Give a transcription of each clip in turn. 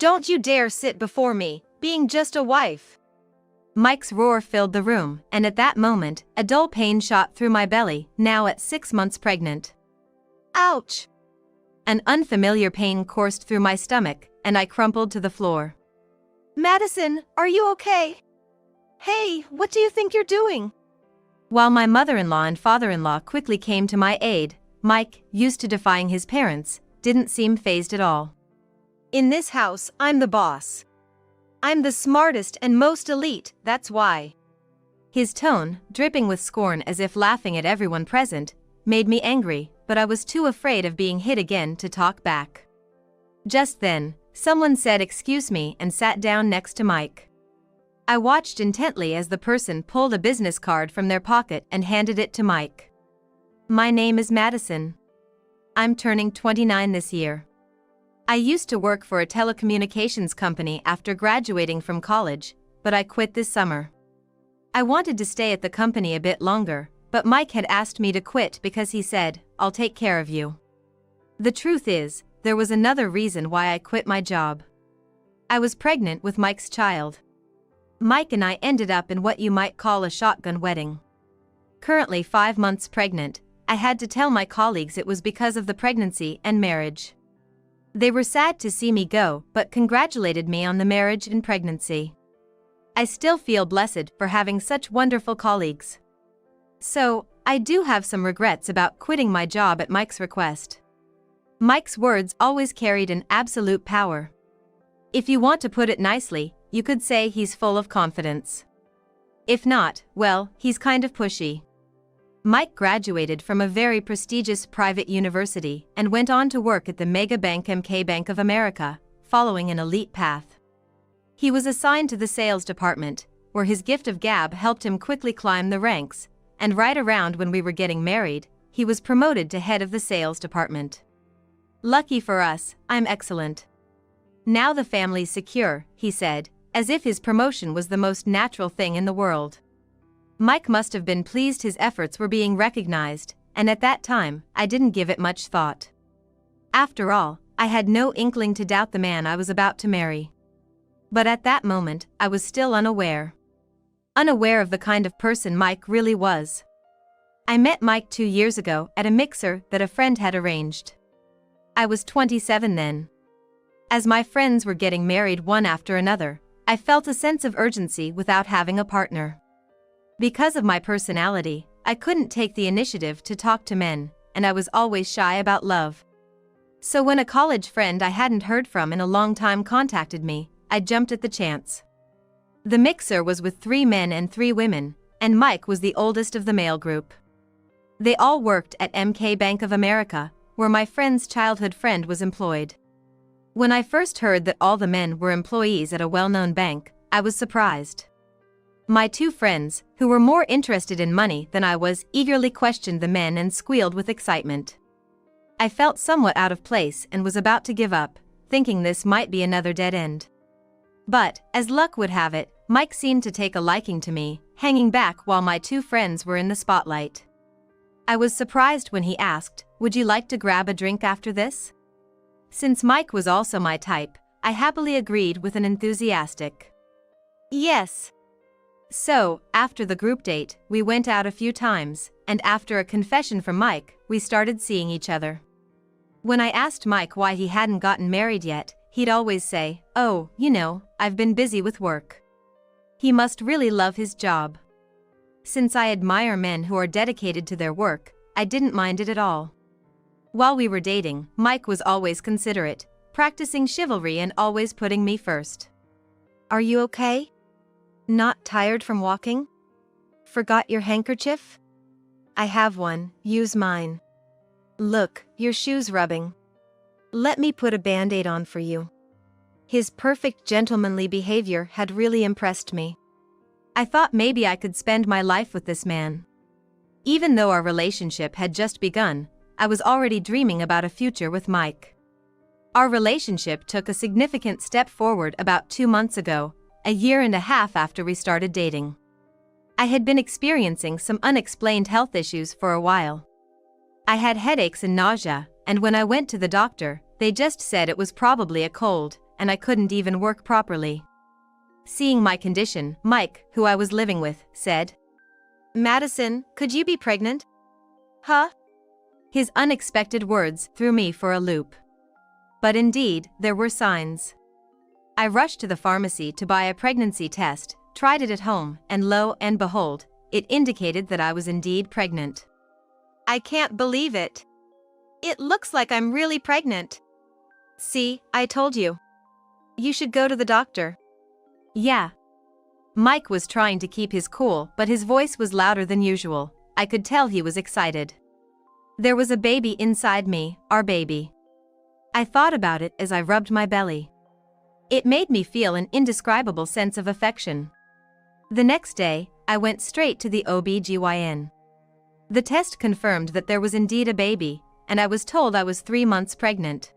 Don't you dare sit before me, being just a wife. Mike's roar filled the room, and at that moment, a dull pain shot through my belly, now at 6 months pregnant. Ouch! An unfamiliar pain coursed through my stomach, and I crumpled to the floor. Madison, are you okay? Hey, what do you think you're doing? While my mother-in-law and father-in-law quickly came to my aid, Mike, used to defying his parents, didn't seem fazed at all. In this house, I'm the boss. I'm the smartest and most elite, that's why. His tone, dripping with scorn as if laughing at everyone present, made me angry, but I was too afraid of being hit again to talk back. Just then, someone said "excuse me" and sat down next to Mike. I watched intently as the person pulled a business card from their pocket and handed it to Mike. My name is Madison. I'm turning 29 this year. I used to work for a telecommunications company after graduating from college, but I quit this summer. I wanted to stay at the company a bit longer, but Mike had asked me to quit because he said, "I'll take care of you." The truth is, there was another reason why I quit my job. I was pregnant with Mike's child. Mike and I ended up in what you might call a shotgun wedding. Currently 5 months pregnant, I had to tell my colleagues it was because of the pregnancy and marriage. They were sad to see me go, but congratulated me on the marriage and pregnancy. I still feel blessed for having such wonderful colleagues. So, I do have some regrets about quitting my job at Mike's request. Mike's words always carried an absolute power. If you want to put it nicely, you could say he's full of confidence. If not, well, he's kind of pushy. Mike graduated from a very prestigious private university and went on to work at the mega bank Bank of America, following an elite path. He was assigned to the sales department, where his gift of gab helped him quickly climb the ranks, and right around when we were getting married, he was promoted to head of the sales department. Lucky for us, I'm excellent. Now the family's secure, he said, as if his promotion was the most natural thing in the world. Mike must have been pleased his efforts were being recognized, and at that time, I didn't give it much thought. After all, I had no inkling to doubt the man I was about to marry. But at that moment, I was still unaware. Unaware of the kind of person Mike really was. I met Mike 2 years ago at a mixer that a friend had arranged. I was 27 then. As my friends were getting married one after another, I felt a sense of urgency without having a partner. Because of my personality, I couldn't take the initiative to talk to men, and I was always shy about love. So when a college friend I hadn't heard from in a long time contacted me, I jumped at the chance. The mixer was with 3 men and 3 women, and Mike was the oldest of the male group. They all worked at Bank of America, where my friend's childhood friend was employed. When I first heard that all the men were employees at a well-known bank, I was surprised. My 2 friends, who were more interested in money than I was, eagerly questioned the men and squealed with excitement. I felt somewhat out of place and was about to give up, thinking this might be another dead end. But, as luck would have it, Mike seemed to take a liking to me, hanging back while my 2 friends were in the spotlight. I was surprised when he asked, "Would you like to grab a drink after this?" Since Mike was also my type, I happily agreed with an enthusiastic yes. So, after the group date, we went out a few times, and after a confession from Mike, we started seeing each other. When I asked Mike why he hadn't gotten married yet, he'd always say, "Oh, you know, I've been busy with work." He must really love his job. Since I admire men who are dedicated to their work, I didn't mind it at all. While we were dating, Mike was always considerate, practicing chivalry and always putting me first. "Are you okay? Not tired from walking? Forgot your handkerchief? I have one, use mine. Look, your shoe's rubbing. Let me put a band-aid on for you." His perfect gentlemanly behavior had really impressed me. I thought maybe I could spend my life with this man. Even though our relationship had just begun, I was already dreaming about a future with Mike. Our relationship took a significant step forward about 2 months ago, a year and a half after we started dating. I had been experiencing some unexplained health issues for a while. I had headaches and nausea, and when I went to the doctor, they just said it was probably a cold, and I couldn't even work properly. Seeing my condition, Mike, who I was living with, said, Madison, could you be pregnant? Huh? His unexpected words threw me for a loop. But indeed, there were signs. I rushed to the pharmacy to buy a pregnancy test, tried it at home, and lo and behold, it indicated that I was indeed pregnant. I can't believe it. It looks like I'm really pregnant. See, I told you. You should go to the doctor. Yeah. Mike was trying to keep his cool, but his voice was louder than usual. I could tell he was excited. There was a baby inside me, our baby. I thought about it as I rubbed my belly. It made me feel an indescribable sense of affection. The next day, I went straight to the OB/GYN. The test confirmed that there was indeed a baby, and I was told I was 3 months pregnant.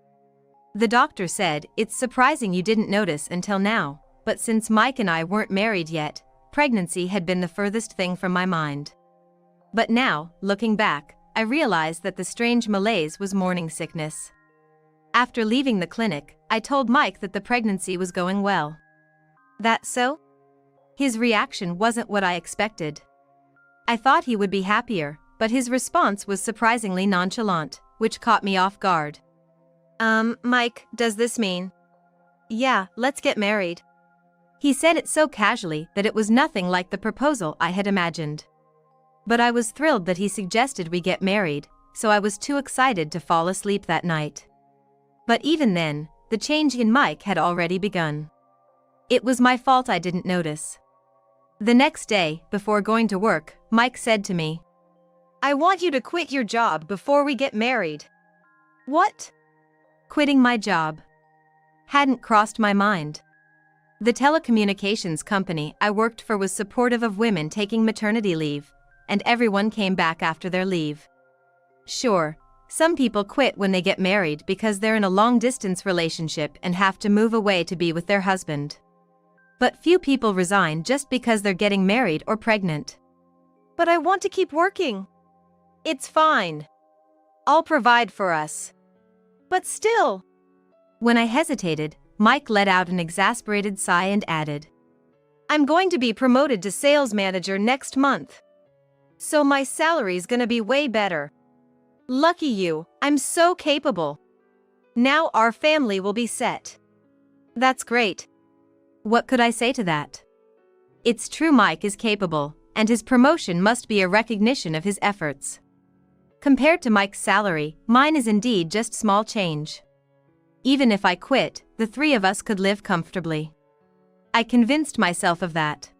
The doctor said, "It's surprising you didn't notice until now, but since Mike and I weren't married yet, pregnancy had been the furthest thing from my mind." But now, looking back, I realized that the strange malaise was morning sickness. After leaving the clinic, I told Mike that the pregnancy was going well. That so? His reaction wasn't what I expected. I thought he would be happier, but his response was surprisingly nonchalant, which caught me off guard. Mike, does this mean? Yeah, let's get married. He said it so casually that it was nothing like the proposal I had imagined. But I was thrilled that he suggested we get married, so I was too excited to fall asleep that night. But even then, the change in Mike had already begun. It was my fault I didn't notice. The next day, before going to work, Mike said to me, I want you to quit your job before we get married. What? Quitting my job hadn't crossed my mind. The telecommunications company I worked for was supportive of women taking maternity leave, and everyone came back after their leave. Sure, some people quit when they get married because they're in a long-distance relationship and have to move away to be with their husband. But few people resign just because they're getting married or pregnant. But I want to keep working. It's fine. I'll provide for us. But still. When I hesitated, Mike let out an exasperated sigh and added, I'm going to be promoted to sales manager next month. So my salary's gonna be way better. Lucky you, I'm so capable. Now our family will be set. That's great. What could I say to that? It's true Mike is capable, and his promotion must be a recognition of his efforts. Compared to Mike's salary, mine is indeed just small change. Even if I quit, the three of us could live comfortably. I convinced myself of that.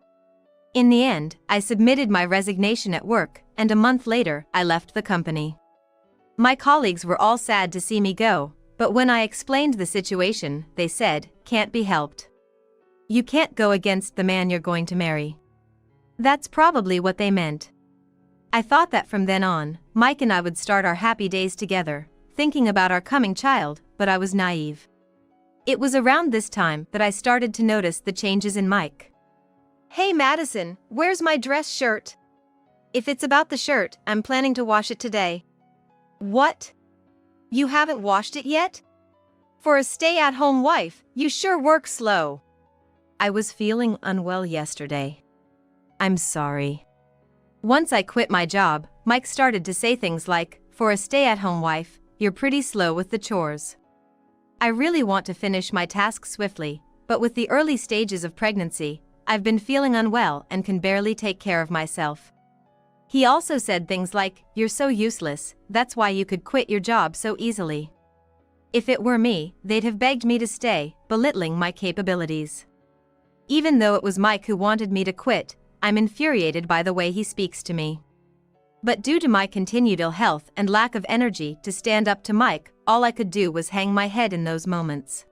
In the end, I submitted my resignation at work, and a month later, I left the company. My colleagues were all sad to see me go, but when I explained the situation, they said, "Can't be helped. You can't go against the man you're going to marry." That's probably what they meant. I thought that from then on, Mike and I would start our happy days together, thinking about our coming child, but I was naive. It was around this time that I started to notice the changes in Mike. Hey Madison, where's my dress shirt? If it's about the shirt, I'm planning to wash it today. What? You haven't washed it yet? For a stay-at-home wife, you sure work slow. I was feeling unwell yesterday. I'm sorry. Once I quit my job, Mike started to say things like, for a stay-at-home wife, you're pretty slow with the chores. I really want to finish my tasks swiftly, but with the early stages of pregnancy, I've been feeling unwell and can barely take care of myself. He also said things like, you're so useless, that's why you could quit your job so easily. If it were me, they'd have begged me to stay, belittling my capabilities. Even though it was Mike who wanted me to quit, I'm infuriated by the way he speaks to me. But due to my continued ill health and lack of energy to stand up to Mike, all I could do was hang my head in those moments.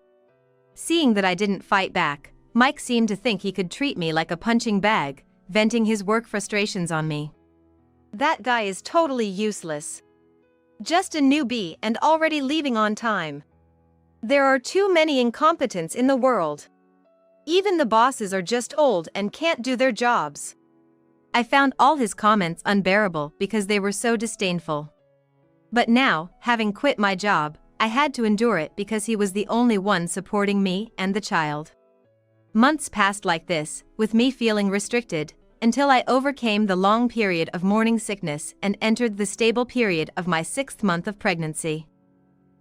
Seeing that I didn't fight back, Mike seemed to think he could treat me like a punching bag, venting his work frustrations on me. That guy is totally useless. Just a newbie and already leaving on time. There are too many incompetents in the world. Even the bosses are just old and can't do their jobs. I found all his comments unbearable because they were so disdainful. But now, having quit my job, I had to endure it because he was the only one supporting me and the child. Months passed like this, with me feeling restricted, until I overcame the long period of morning sickness and entered the stable period of my 6th month of pregnancy.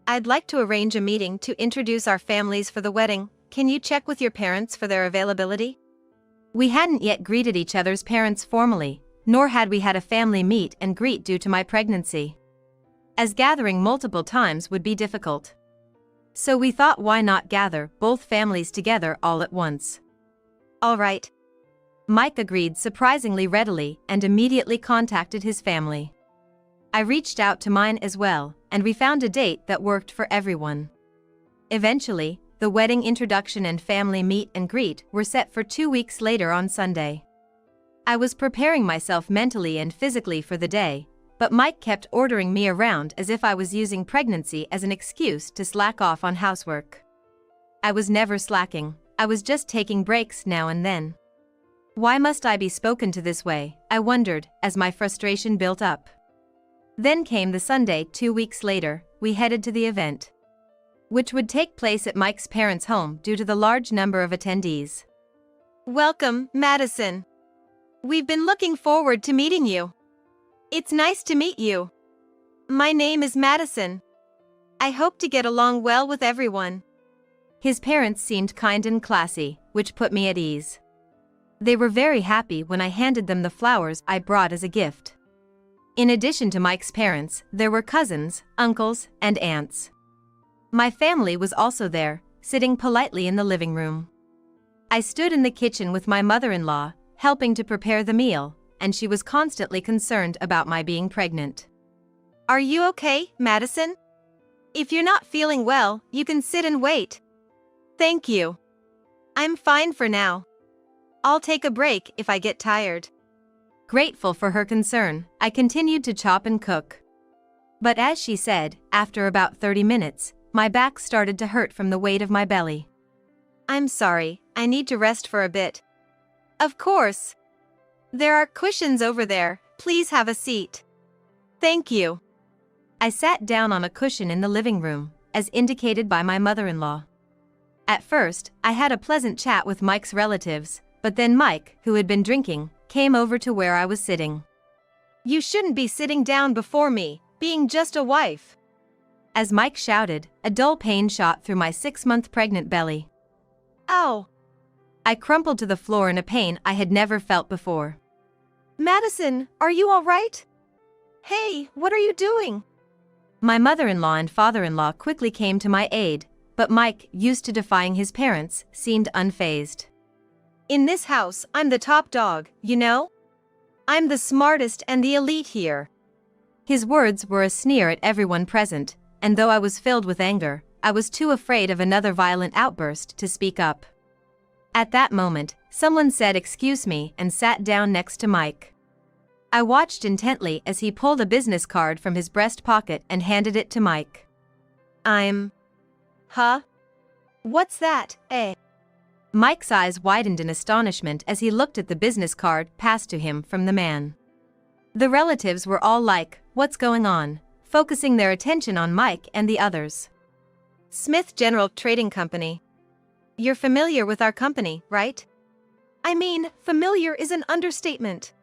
I'd like to arrange a meeting to introduce our families for the wedding. Can you check with your parents for their availability? We hadn't yet greeted each other's parents formally, nor had we had a family meet and greet due to my pregnancy, as gathering multiple times would be difficult. So we thought, why not gather both families together all at once? All right. Mike agreed surprisingly readily and immediately contacted his family. I reached out to mine as well, and we found a date that worked for everyone. Eventually, the wedding introduction and family meet and greet were set for 2 weeks later on Sunday. I was preparing myself mentally and physically for the day, but Mike kept ordering me around as if I was using pregnancy as an excuse to slack off on housework. I was never slacking, I was just taking breaks now and then. Why must I be spoken to this way, I wondered, as my frustration built up. Then came the Sunday 2 weeks later. We headed to the event, which would take place at Mike's parents' home due to the large number of attendees. Welcome, Madison. We've been looking forward to meeting you. It's nice to meet you. My name is Madison. I hope to get along well with everyone. His parents seemed kind and classy, which put me at ease. They were very happy when I handed them the flowers I brought as a gift. In addition to Mike's parents, there were cousins, uncles, and aunts. My family was also there, sitting politely in the living room. I stood in the kitchen with my mother-in-law, helping to prepare the meal, and she was constantly concerned about my being pregnant. Are you okay, Madison? If you're not feeling well, you can sit and wait. Thank you. I'm fine for now. I'll take a break if I get tired. Grateful for her concern, I continued to chop and cook. But as she said, after about 30 minutes, my back started to hurt from the weight of my belly. I'm sorry, I need to rest for a bit. Of course. There are cushions over there, please have a seat. Thank you. I sat down on a cushion in the living room, as indicated by my mother-in-law. At first, I had a pleasant chat with Mike's relatives, but then Mike, who had been drinking, came over to where I was sitting. You shouldn't be sitting down before me, being just a wife. As Mike shouted, a dull pain shot through my 6-month pregnant belly. Ow! I crumpled to the floor in a pain I had never felt before. Madison, are you all right? Hey, what are you doing? My mother-in-law and father-in-law quickly came to my aid, but Mike, used to defying his parents, seemed unfazed. In this house, I'm the top dog, you know? I'm the smartest and the elite here. His words were a sneer at everyone present, and though I was filled with anger, I was too afraid of another violent outburst to speak up. At that moment, someone said excuse me and sat down next to Mike. I watched intently as he pulled a business card from his breast pocket and handed it to Mike. Huh? What's that, eh? Mike's eyes widened in astonishment as he looked at the business card passed to him from the man. The relatives were all like, "What's going on?" focusing their attention on Mike and the others. Smith General Trading Company. You're familiar with our company, right? I mean, familiar is an understatement.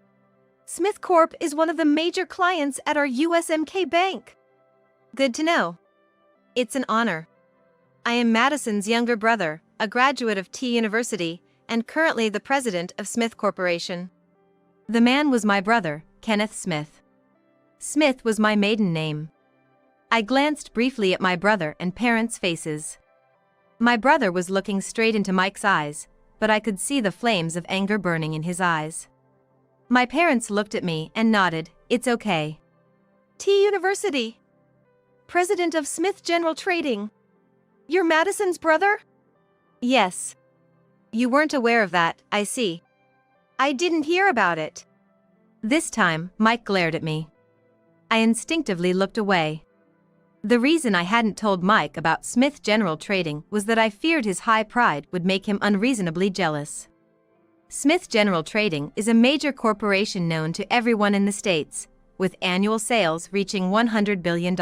Smith Corp is one of the major clients at our USMK Bank. Good to know. It's an honor. I am Madison's younger brother, a graduate of T University, and currently the president of Smith Corporation. The man was my brother, Kenneth Smith. Smith was my maiden name. I glanced briefly at my brother and parents' faces. My brother was looking straight into Mike's eyes, but I could see the flames of anger burning in his eyes. My parents looked at me and nodded, "It's okay." T University. President of Smith General Trading. You're Madison's brother? Yes. You weren't aware of that, I see. I didn't hear about it. This time, Mike glared at me. I instinctively looked away. The reason I hadn't told Mike about Smith General Trading was that I feared his high pride would make him unreasonably jealous. Smith General Trading is a major corporation known to everyone in the States, with annual sales reaching $100 billion.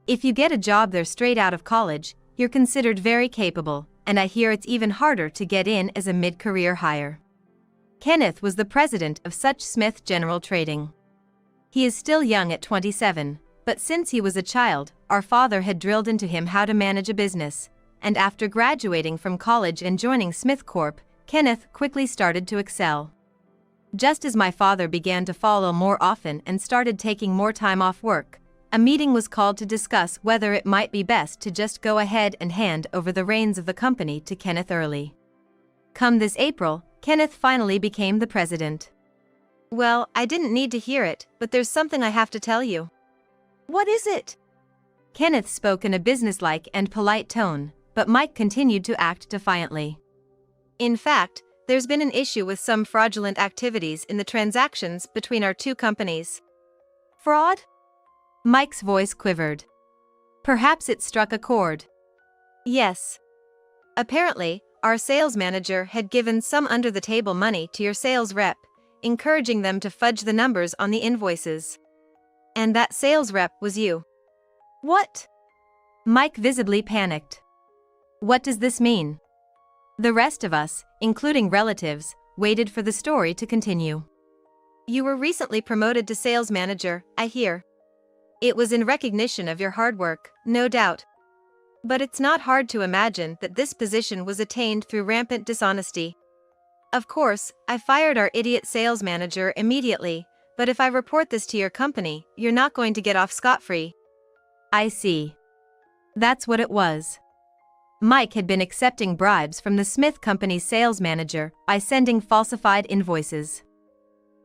If you get a job there straight out of college, you're considered very capable, and I hear it's even harder to get in as a mid-career hire. Kenneth was the president of Such Smith General Trading. He is still young at 27, but since he was a child, our father had drilled into him how to manage a business, and after graduating from college and joining Smith Corp, Kenneth quickly started to excel. Just as my father began to follow more often and started taking more time off work, a meeting was called to discuss whether it might be best to just go ahead and hand over the reins of the company to Kenneth early. Come this April, Kenneth finally became the president. Well, I didn't need to hear it, but there's something I have to tell you. What is it? Kenneth spoke in a businesslike and polite tone, but Mike continued to act defiantly. In fact, there's been an issue with some fraudulent activities in the transactions between our two companies. Fraud? Mike's voice quivered. Perhaps it struck a chord. Yes. Apparently, our sales manager had given some under-the-table money to your sales rep, encouraging them to fudge the numbers on the invoices. And that sales rep was you. What? Mike visibly panicked. What does this mean? The rest of us, including relatives, waited for the story to continue. You were recently promoted to sales manager, I hear. It was in recognition of your hard work, no doubt. But it's not hard to imagine that this position was attained through rampant dishonesty. Of course, I fired our idiot sales manager immediately, but if I report this to your company, you're not going to get off scot-free. I see. That's what it was. Mike had been accepting bribes from the Smith Company's sales manager by sending falsified invoices.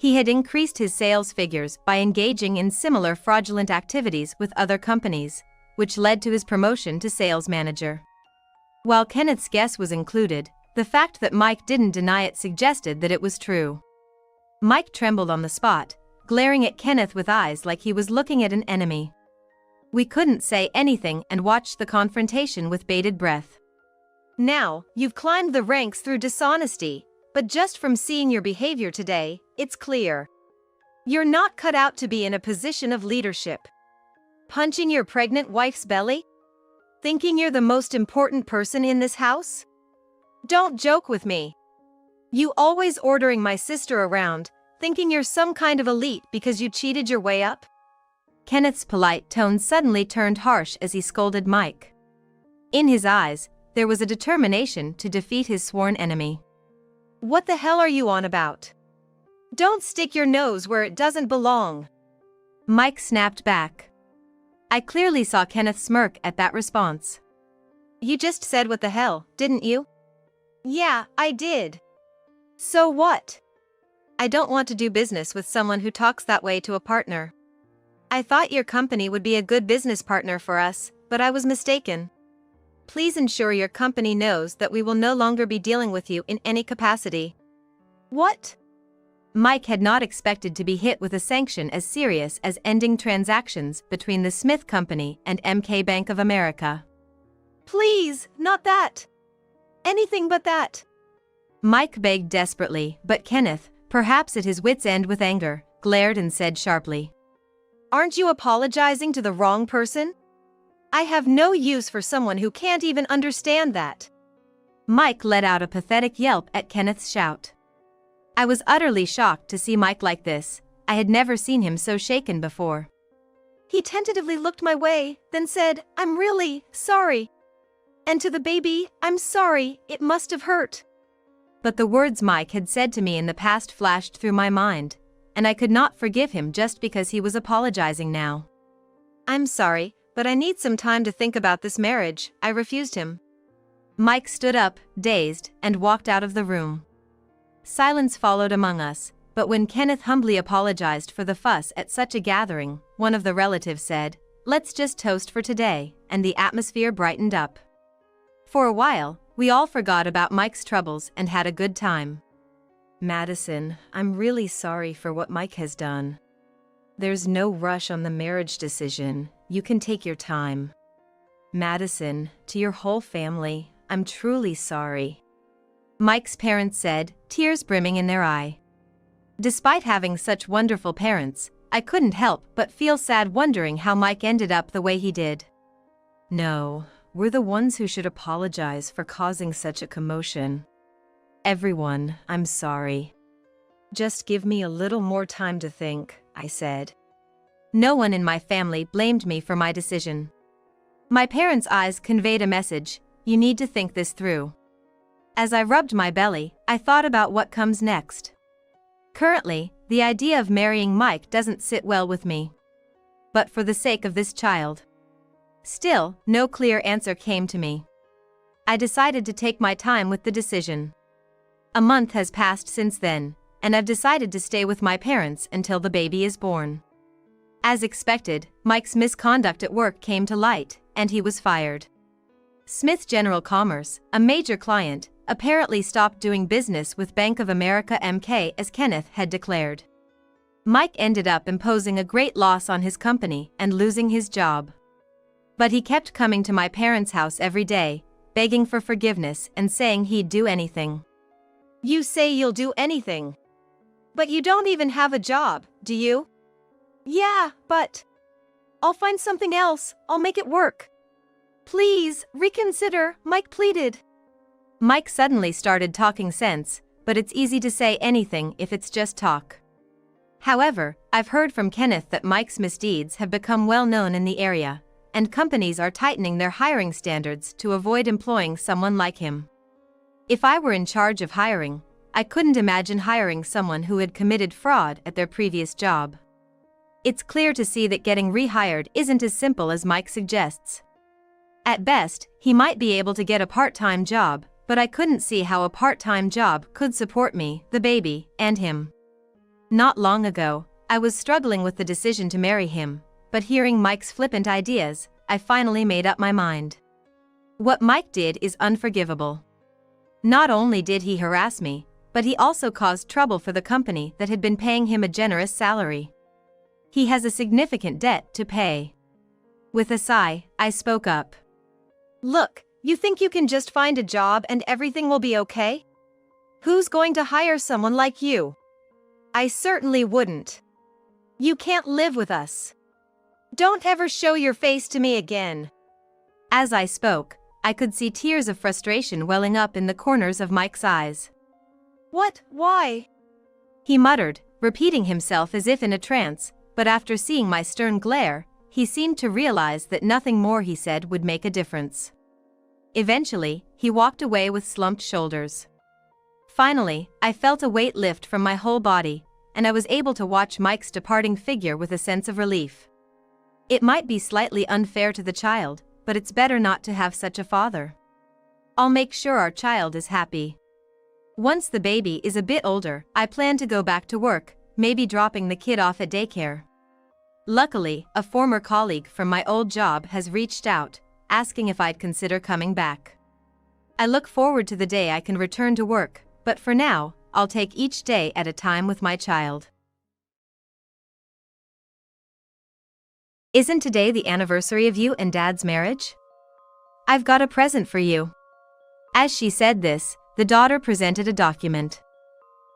He had increased his sales figures by engaging in similar fraudulent activities with other companies, which led to his promotion to sales manager. While Kenneth's guess was included, the fact that Mike didn't deny it suggested that it was true. Mike trembled on the spot, glaring at Kenneth with eyes like he was looking at an enemy. We couldn't say anything and watched the confrontation with bated breath. Now, you've climbed the ranks through dishonesty, but just from seeing your behavior today, it's clear. You're not cut out to be in a position of leadership. Punching your pregnant wife's belly? Thinking you're the most important person in this house? Don't joke with me. You always ordering my sister around, thinking you're some kind of elite because you cheated your way up? Kenneth's polite tone suddenly turned harsh as he scolded Mike. In his eyes, there was a determination to defeat his sworn enemy. What the hell are you on about? Don't stick your nose where it doesn't belong. Mike snapped back. I clearly saw Kenneth smirk at that response. You just said what the hell, didn't you? Yeah, I did. So what? I don't want to do business with someone who talks that way to a partner. I thought your company would be a good business partner for us, but I was mistaken. Please ensure your company knows that we will no longer be dealing with you in any capacity. What? Mike had not expected to be hit with a sanction as serious as ending transactions between the Smith Company and MK Bank of America. Please, not that. Anything but that. Mike begged desperately, but Kenneth, perhaps at his wit's end with anger, glared and said sharply, Aren't you apologizing to the wrong person? I have no use for someone who can't even understand that. Mike let out a pathetic yelp at Kenneth's shout. I was utterly shocked to see Mike like this. I had never seen him so shaken before. He tentatively looked my way, then said, I'm really sorry. And to the baby, I'm sorry, it must have hurt. But the words Mike had said to me in the past flashed through my mind, and I could not forgive him just because he was apologizing now. I'm sorry, but I need some time to think about this marriage, I refused him. Mike stood up, dazed, and walked out of the room. Silence followed among us, but when Kenneth humbly apologized for the fuss at such a gathering, one of the relatives said, Let's just toast for today, and the atmosphere brightened up. For a while, we all forgot about Mike's troubles and had a good time. Madison, I'm really sorry for what Mike has done. There's no rush on the marriage decision, you can take your time. Madison, to your whole family, I'm truly sorry. Mike's parents said, tears brimming in their eye. Despite having such wonderful parents, I couldn't help but feel sad wondering how Mike ended up the way he did. No, we're the ones who should apologize for causing such a commotion. Everyone, I'm sorry. Just give me a little more time to think, I said. No one in my family blamed me for my decision. My parents' eyes conveyed a message: you need to think this through. As I rubbed my belly, I thought about what comes next. Currently, the idea of marrying Mike doesn't sit well with me. But for the sake of this child. Still, no clear answer came to me. I decided to take my time with the decision. A month has passed since then, and I've decided to stay with my parents until the baby is born. As expected, Mike's misconduct at work came to light, and he was fired. Smith General Commerce, a major client, apparently stopped doing business with Bank of America MK as Kenneth had declared. Mike ended up imposing a great loss on his company and losing his job. But he kept coming to my parents' house every day, begging for forgiveness and saying he'd do anything. You say you'll do anything. But you don't even have a job, do you? Yeah, but I'll find something else, I'll make it work. Please, reconsider, Mike pleaded. Mike suddenly started talking sense, but it's easy to say anything if it's just talk. However, I've heard from Kenneth that Mike's misdeeds have become well known in the area, and companies are tightening their hiring standards to avoid employing someone like him. If I were in charge of hiring, I couldn't imagine hiring someone who had committed fraud at their previous job. It's clear to see that getting rehired isn't as simple as Mike suggests. At best, he might be able to get a part-time job, but I couldn't see how a part-time job could support me, the baby, and him. Not long ago, I was struggling with the decision to marry him, but hearing Mike's flippant ideas, I finally made up my mind. What Mike did is unforgivable. Not only did he harass me, but he also caused trouble for the company that had been paying him a generous salary. He has a significant debt to pay. With a sigh, I spoke up. Look, you think you can just find a job and everything will be okay? Who's going to hire someone like you? I certainly wouldn't. You can't live with us. Don't ever show your face to me again. As I spoke, I could see tears of frustration welling up in the corners of Mike's eyes. What? Why? He muttered, repeating himself as if in a trance, but after seeing my stern glare, he seemed to realize that nothing more he said would make a difference. Eventually, he walked away with slumped shoulders. Finally, I felt a weight lift from my whole body, and I was able to watch Mike's departing figure with a sense of relief. It might be slightly unfair to the child, but it's better not to have such a father. I'll make sure our child is happy. Once the baby is a bit older, I plan to go back to work, maybe dropping the kid off at daycare. Luckily, a former colleague from my old job has reached out, asking if I'd consider coming back. I look forward to the day I can return to work, but for now, I'll take each day at a time with my child. Isn't today the anniversary of you and Dad's marriage? I've got a present for you. As she said this, the daughter presented a document.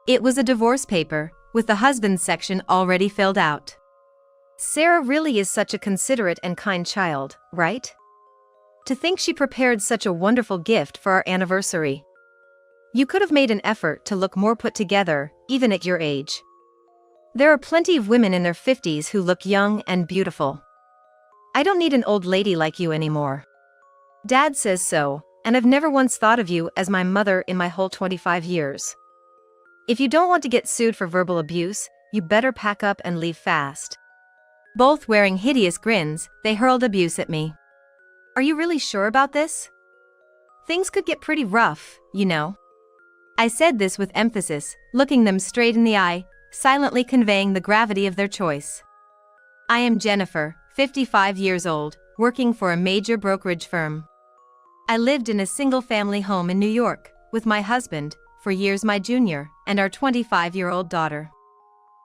It was a divorce paper, with the husband's section already filled out. Sarah really is such a considerate and kind child, right? To think she prepared such a wonderful gift for our anniversary. You could have made an effort to look more put together, even at your age. There are plenty of women in their 50s who look young and beautiful. I don't need an old lady like you anymore. Dad says so, and I've never once thought of you as my mother in my whole 25 years. If you don't want to get sued for verbal abuse, you better pack up and leave fast. Both wearing hideous grins, they hurled abuse at me. Are you really sure about this? Things could get pretty rough, you know. I said this with emphasis, looking them straight in the eye, silently conveying the gravity of their choice. I am Jennifer, 55 years old, working for a major brokerage firm. I lived in a single-family home in New York, with my husband, for years my junior, and our 25-year-old daughter.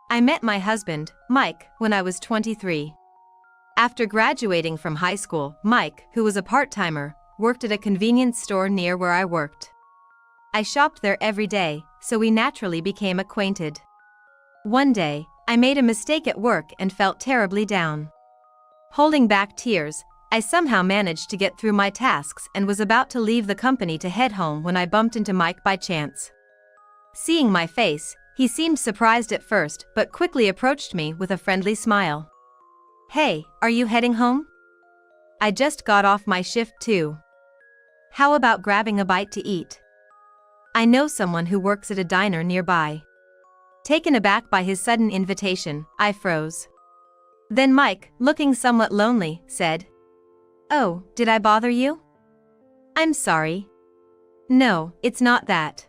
I met my husband, Mike, when I was 23. After graduating from high school, Mike, who was a part-timer, worked at a convenience store near where I worked. I shopped there every day, so we naturally became acquainted. One day, I made a mistake at work and felt terribly down. Holding back tears, I somehow managed to get through my tasks and was about to leave the company to head home when I bumped into Mike by chance. Seeing my face, he seemed surprised at first but quickly approached me with a friendly smile. "Hey, are you heading home? I just got off my shift too. How about grabbing a bite to eat? I know someone who works at a diner nearby." Taken aback by his sudden invitation, I froze. Then Mike, looking somewhat lonely, said, "Oh, did I bother you?" "I'm sorry. No, it's not that."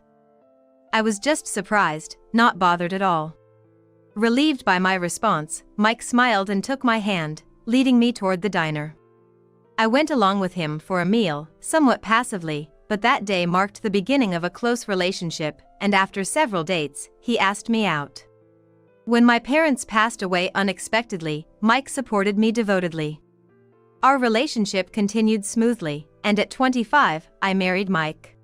I was just surprised, not bothered at all. Relieved by my response, Mike smiled and took my hand, leading me toward the diner. I went along with him for a meal, somewhat passively, but that day marked the beginning of a close relationship, and after several dates, he asked me out. When my parents passed away unexpectedly, Mike supported me devotedly. Our relationship continued smoothly, and at 25, I married Mike.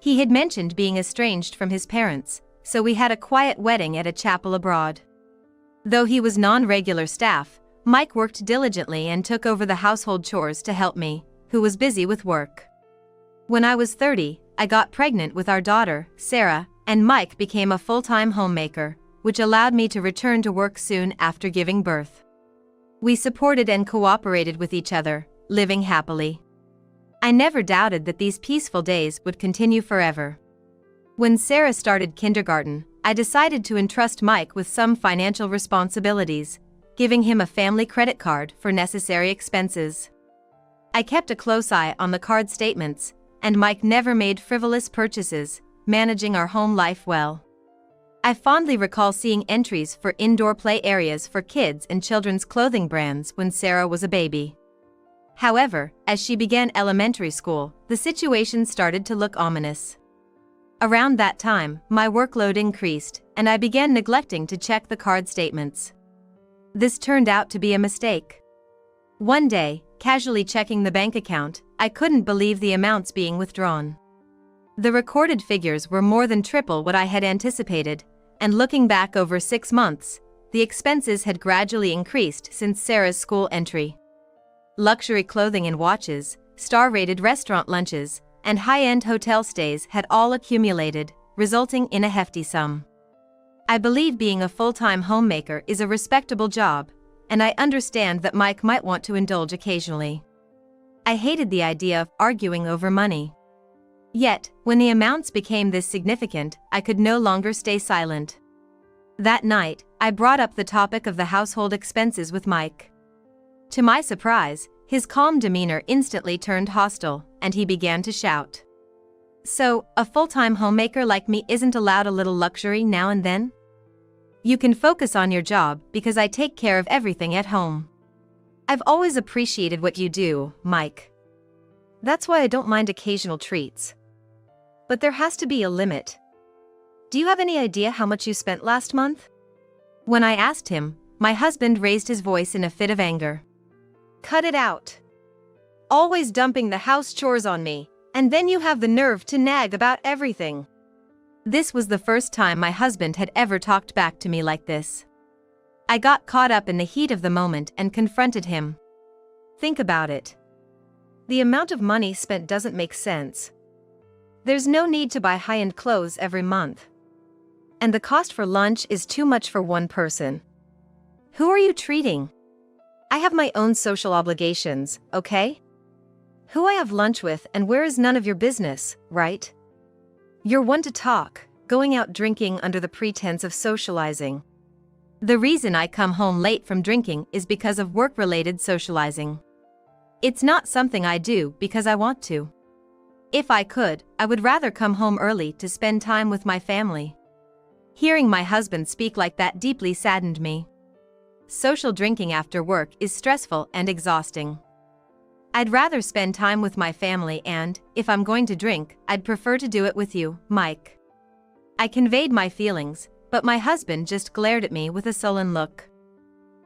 He had mentioned being estranged from his parents, so we had a quiet wedding at a chapel abroad. Though he was non-regular staff, Mike worked diligently and took over the household chores to help me, who was busy with work. When I was 30, I got pregnant with our daughter, Sarah, and Mike became a full-time homemaker, which allowed me to return to work soon after giving birth. We supported and cooperated with each other, living happily. I never doubted that these peaceful days would continue forever. When Sarah started kindergarten, I decided to entrust Mike with some financial responsibilities, giving him a family credit card for necessary expenses. I kept a close eye on the card statements, and Mike never made frivolous purchases, managing our home life well. I fondly recall seeing entries for indoor play areas for kids and children's clothing brands when Sarah was a baby. However, as she began elementary school, the situation started to look ominous. Around that time, my workload increased, and I began neglecting to check the card statements. This turned out to be a mistake. One day, casually checking the bank account, I couldn't believe the amounts being withdrawn. The recorded figures were more than triple what I had anticipated, and looking back over 6 months, the expenses had gradually increased since Sarah's school entry. Luxury clothing and watches, star-rated restaurant lunches, and high-end hotel stays had all accumulated, resulting in a hefty sum. I believe being a full-time homemaker is a respectable job, and I understand that Mike might want to indulge occasionally. I hated the idea of arguing over money. Yet, when the amounts became this significant, I could no longer stay silent. That night, I brought up the topic of the household expenses with Mike. To my surprise, his calm demeanor instantly turned hostile, and he began to shout. "So, a full-time homemaker like me isn't allowed a little luxury now and then? You can focus on your job because I take care of everything at home. I've always appreciated what you do, Mike. That's why I don't mind occasional treats. But there has to be a limit. Do you have any idea how much you spent last month?" When I asked him, my husband raised his voice in a fit of anger. "Cut it out. Always dumping the house chores on me, and then you have the nerve to nag about everything." This was the first time my husband had ever talked back to me like this. I got caught up in the heat of the moment and confronted him. Think about it. The amount of money spent doesn't make sense. There's no need to buy high-end clothes every month. And the cost for lunch is too much for one person. Who are you treating? I have my own social obligations, okay? Who I have lunch with and where is none of your business, right? You're one to talk, going out drinking under the pretense of socializing. The reason I come home late from drinking is because of work-related socializing. It's not something I do because I want to. If I could, I would rather come home early to spend time with my family. Hearing my husband speak like that deeply saddened me. Social drinking after work is stressful and exhausting. I'd rather spend time with my family and, if I'm going to drink, I'd prefer to do it with you, Mike. I conveyed my feelings, but my husband just glared at me with a sullen look.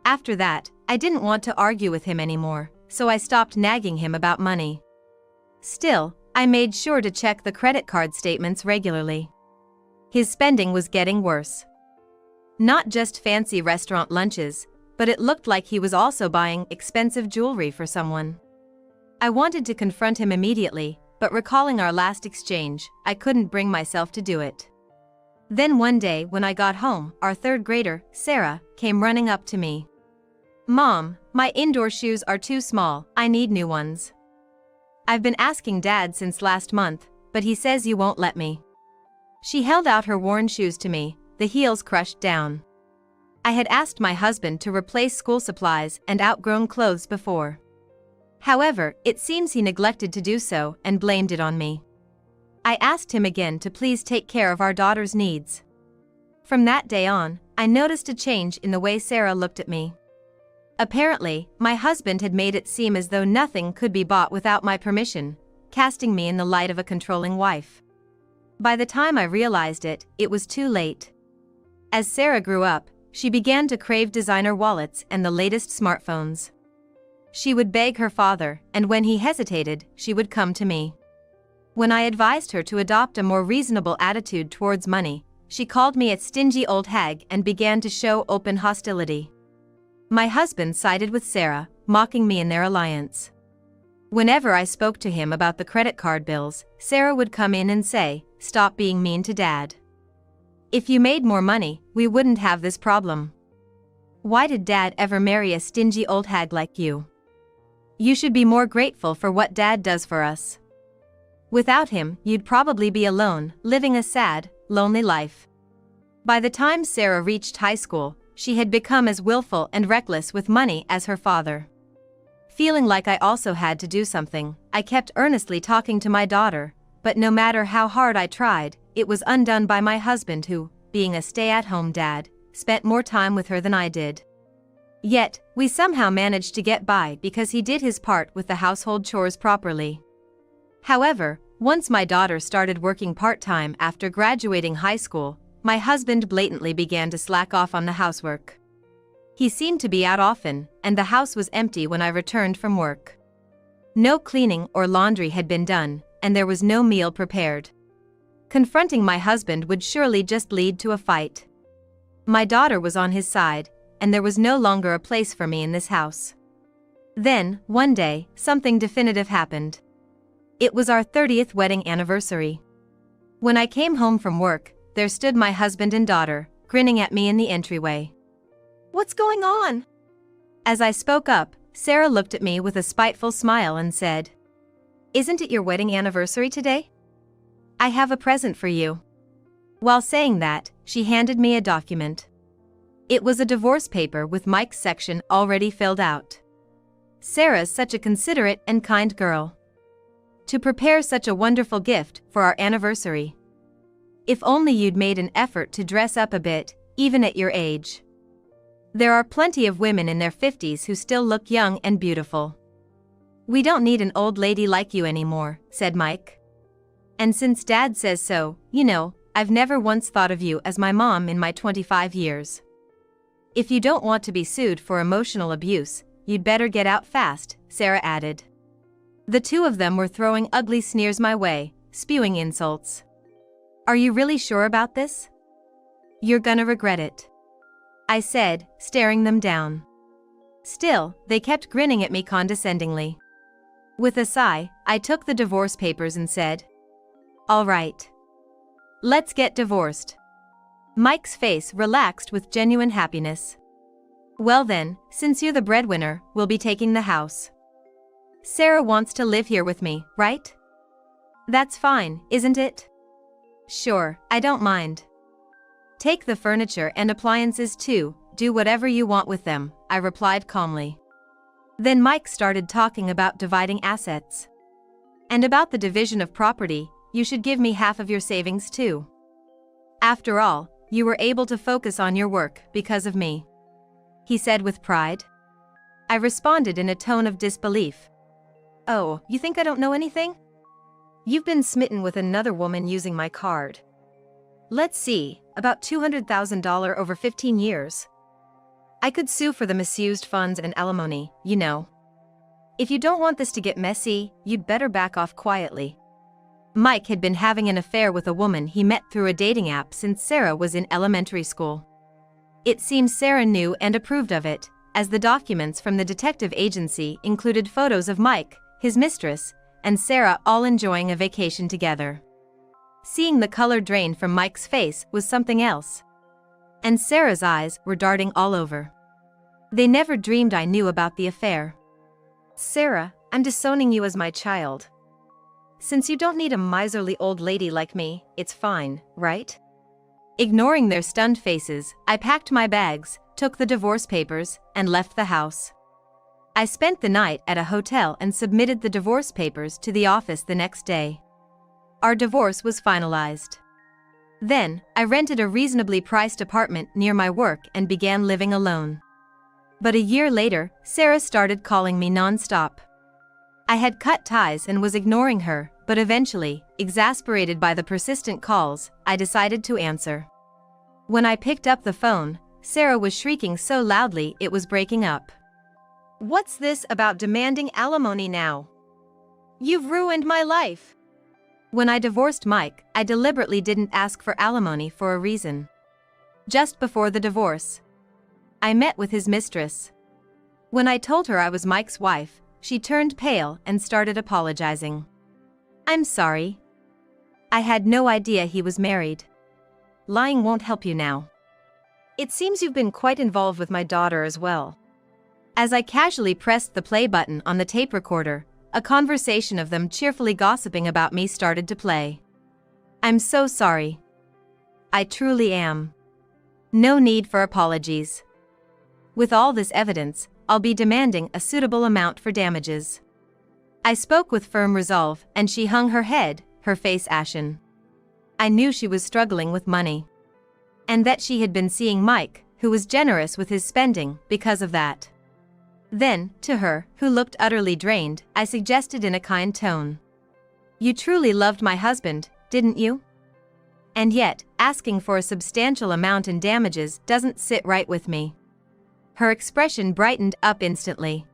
After that, I didn't want to argue with him anymore, so I stopped nagging him about money. Still, I made sure to check the credit card statements regularly. His spending was getting worse. Not just fancy restaurant lunches, but it looked like he was also buying expensive jewelry for someone. I wanted to confront him immediately, but recalling our last exchange, I couldn't bring myself to do it. Then one day when I got home, our third grader, Sarah, came running up to me. "Mom, my indoor shoes are too small, I need new ones. I've been asking Dad since last month, but he says you won't let me." She held out her worn shoes to me, the heels crushed down. I had asked my husband to replace school supplies and outgrown clothes before. However, it seems he neglected to do so and blamed it on me. I asked him again to please take care of our daughter's needs. From that day on, I noticed a change in the way Sarah looked at me. Apparently, my husband had made it seem as though nothing could be bought without my permission, casting me in the light of a controlling wife. By the time I realized it, it was too late. As Sarah grew up, she began to crave designer wallets and the latest smartphones. She would beg her father, and when he hesitated, she would come to me. When I advised her to adopt a more reasonable attitude towards money, she called me a stingy old hag and began to show open hostility. My husband sided with Sarah, mocking me in their alliance. Whenever I spoke to him about the credit card bills, Sarah would come in and say, "Stop being mean to Dad. If you made more money, we wouldn't have this problem. Why did Dad ever marry a stingy old hag like you? You should be more grateful for what Dad does for us. Without him, you'd probably be alone, living a sad, lonely life." By the time Sarah reached high school, she had become as willful and reckless with money as her father. Feeling like I also had to do something, I kept earnestly talking to my daughter, but no matter how hard I tried, it was undone by my husband who, being a stay-at-home dad, spent more time with her than I did. Yet, we somehow managed to get by because he did his part with the household chores properly. However, once my daughter started working part-time after graduating high school, my husband blatantly began to slack off on the housework. He seemed to be out often, and the house was empty when I returned from work. No cleaning or laundry had been done, and there was no meal prepared. Confronting my husband would surely just lead to a fight. My daughter was on his side, and there was no longer a place for me in this house. Then, one day, something definitive happened. It was our 30th wedding anniversary. When I came home from work, there stood my husband and daughter, grinning at me in the entryway. What's going on? As I spoke up, Sarah looked at me with a spiteful smile and said, "Isn't it your wedding anniversary today? I have a present for you." While saying that, she handed me a document. It was a divorce paper with Mike's section already filled out. Sarah's such a considerate and kind girl. To prepare such a wonderful gift for our anniversary. If only you'd made an effort to dress up a bit, even at your age. There are plenty of women in their 50s who still look young and beautiful. "We don't need an old lady like you anymore," said Mike. "And since Dad says so, you know, I've never once thought of you as my mom in my 25 years. If you don't want to be sued for emotional abuse, you'd better get out fast," Sarah added. The two of them were throwing ugly sneers my way, spewing insults. "Are you really sure about this? You're gonna regret it," I said, staring them down. Still, they kept grinning at me condescendingly. With a sigh, I took the divorce papers and said, "All right. Let's get divorced." Mike's face relaxed with genuine happiness. "Well then, since you're the breadwinner, we'll be taking the house. Sarah wants to live here with me, right? That's fine, isn't it?" "Sure, I don't mind. Take the furniture and appliances too, do whatever you want with them," I replied calmly. Then Mike started talking about dividing assets. "And about the division of property, you should give me half of your savings too. After all, you were able to focus on your work because of me," he said with pride. I responded in a tone of disbelief. "Oh, you think I don't know anything? You've been smitten with another woman using my card. Let's see, about $200,000 over 15 years. I could sue for the misused funds and alimony, you know. If you don't want this to get messy, you'd better back off quietly." Mike had been having an affair with a woman he met through a dating app since Sarah was in elementary school. It seems Sarah knew and approved of it, as the documents from the detective agency included photos of Mike, his mistress, and Sarah all enjoying a vacation together. Seeing the color drain from Mike's face was something else. And Sarah's eyes were darting all over. They never dreamed I knew about the affair. Sarah, I'm disowning you as my child. Since you don't need a miserly old lady like me, it's fine, right? Ignoring their stunned faces, I packed my bags, took the divorce papers, and left the house. I spent the night at a hotel and submitted the divorce papers to the office the next day. Our divorce was finalized. Then, I rented a reasonably priced apartment near my work and began living alone. But a year later, Sarah started calling me non-stop. I had cut ties and was ignoring her, but eventually, exasperated by the persistent calls, I decided to answer. When I picked up the phone, Sarah was shrieking so loudly it was breaking up. What's this about demanding alimony now? You've ruined my life. When I divorced Mike, I deliberately didn't ask for alimony for a reason. Just before the divorce, I met with his mistress. When I told her I was Mike's wife, she turned pale and started apologizing. I'm sorry. I had no idea he was married. Lying won't help you now. It seems you've been quite involved with my daughter as well. As I casually pressed the play button on the tape recorder, a conversation of them cheerfully gossiping about me started to play. I'm so sorry. I truly am. No need for apologies. With all this evidence, I'll be demanding a suitable amount for damages. I spoke with firm resolve, and she hung her head, her face ashen. I knew she was struggling with money. And that she had been seeing Mike, who was generous with his spending, because of that. Then, to her, who looked utterly drained, I suggested in a kind tone. You truly loved my husband, didn't you? And yet, asking for a substantial amount in damages doesn't sit right with me. Her expression brightened up instantly.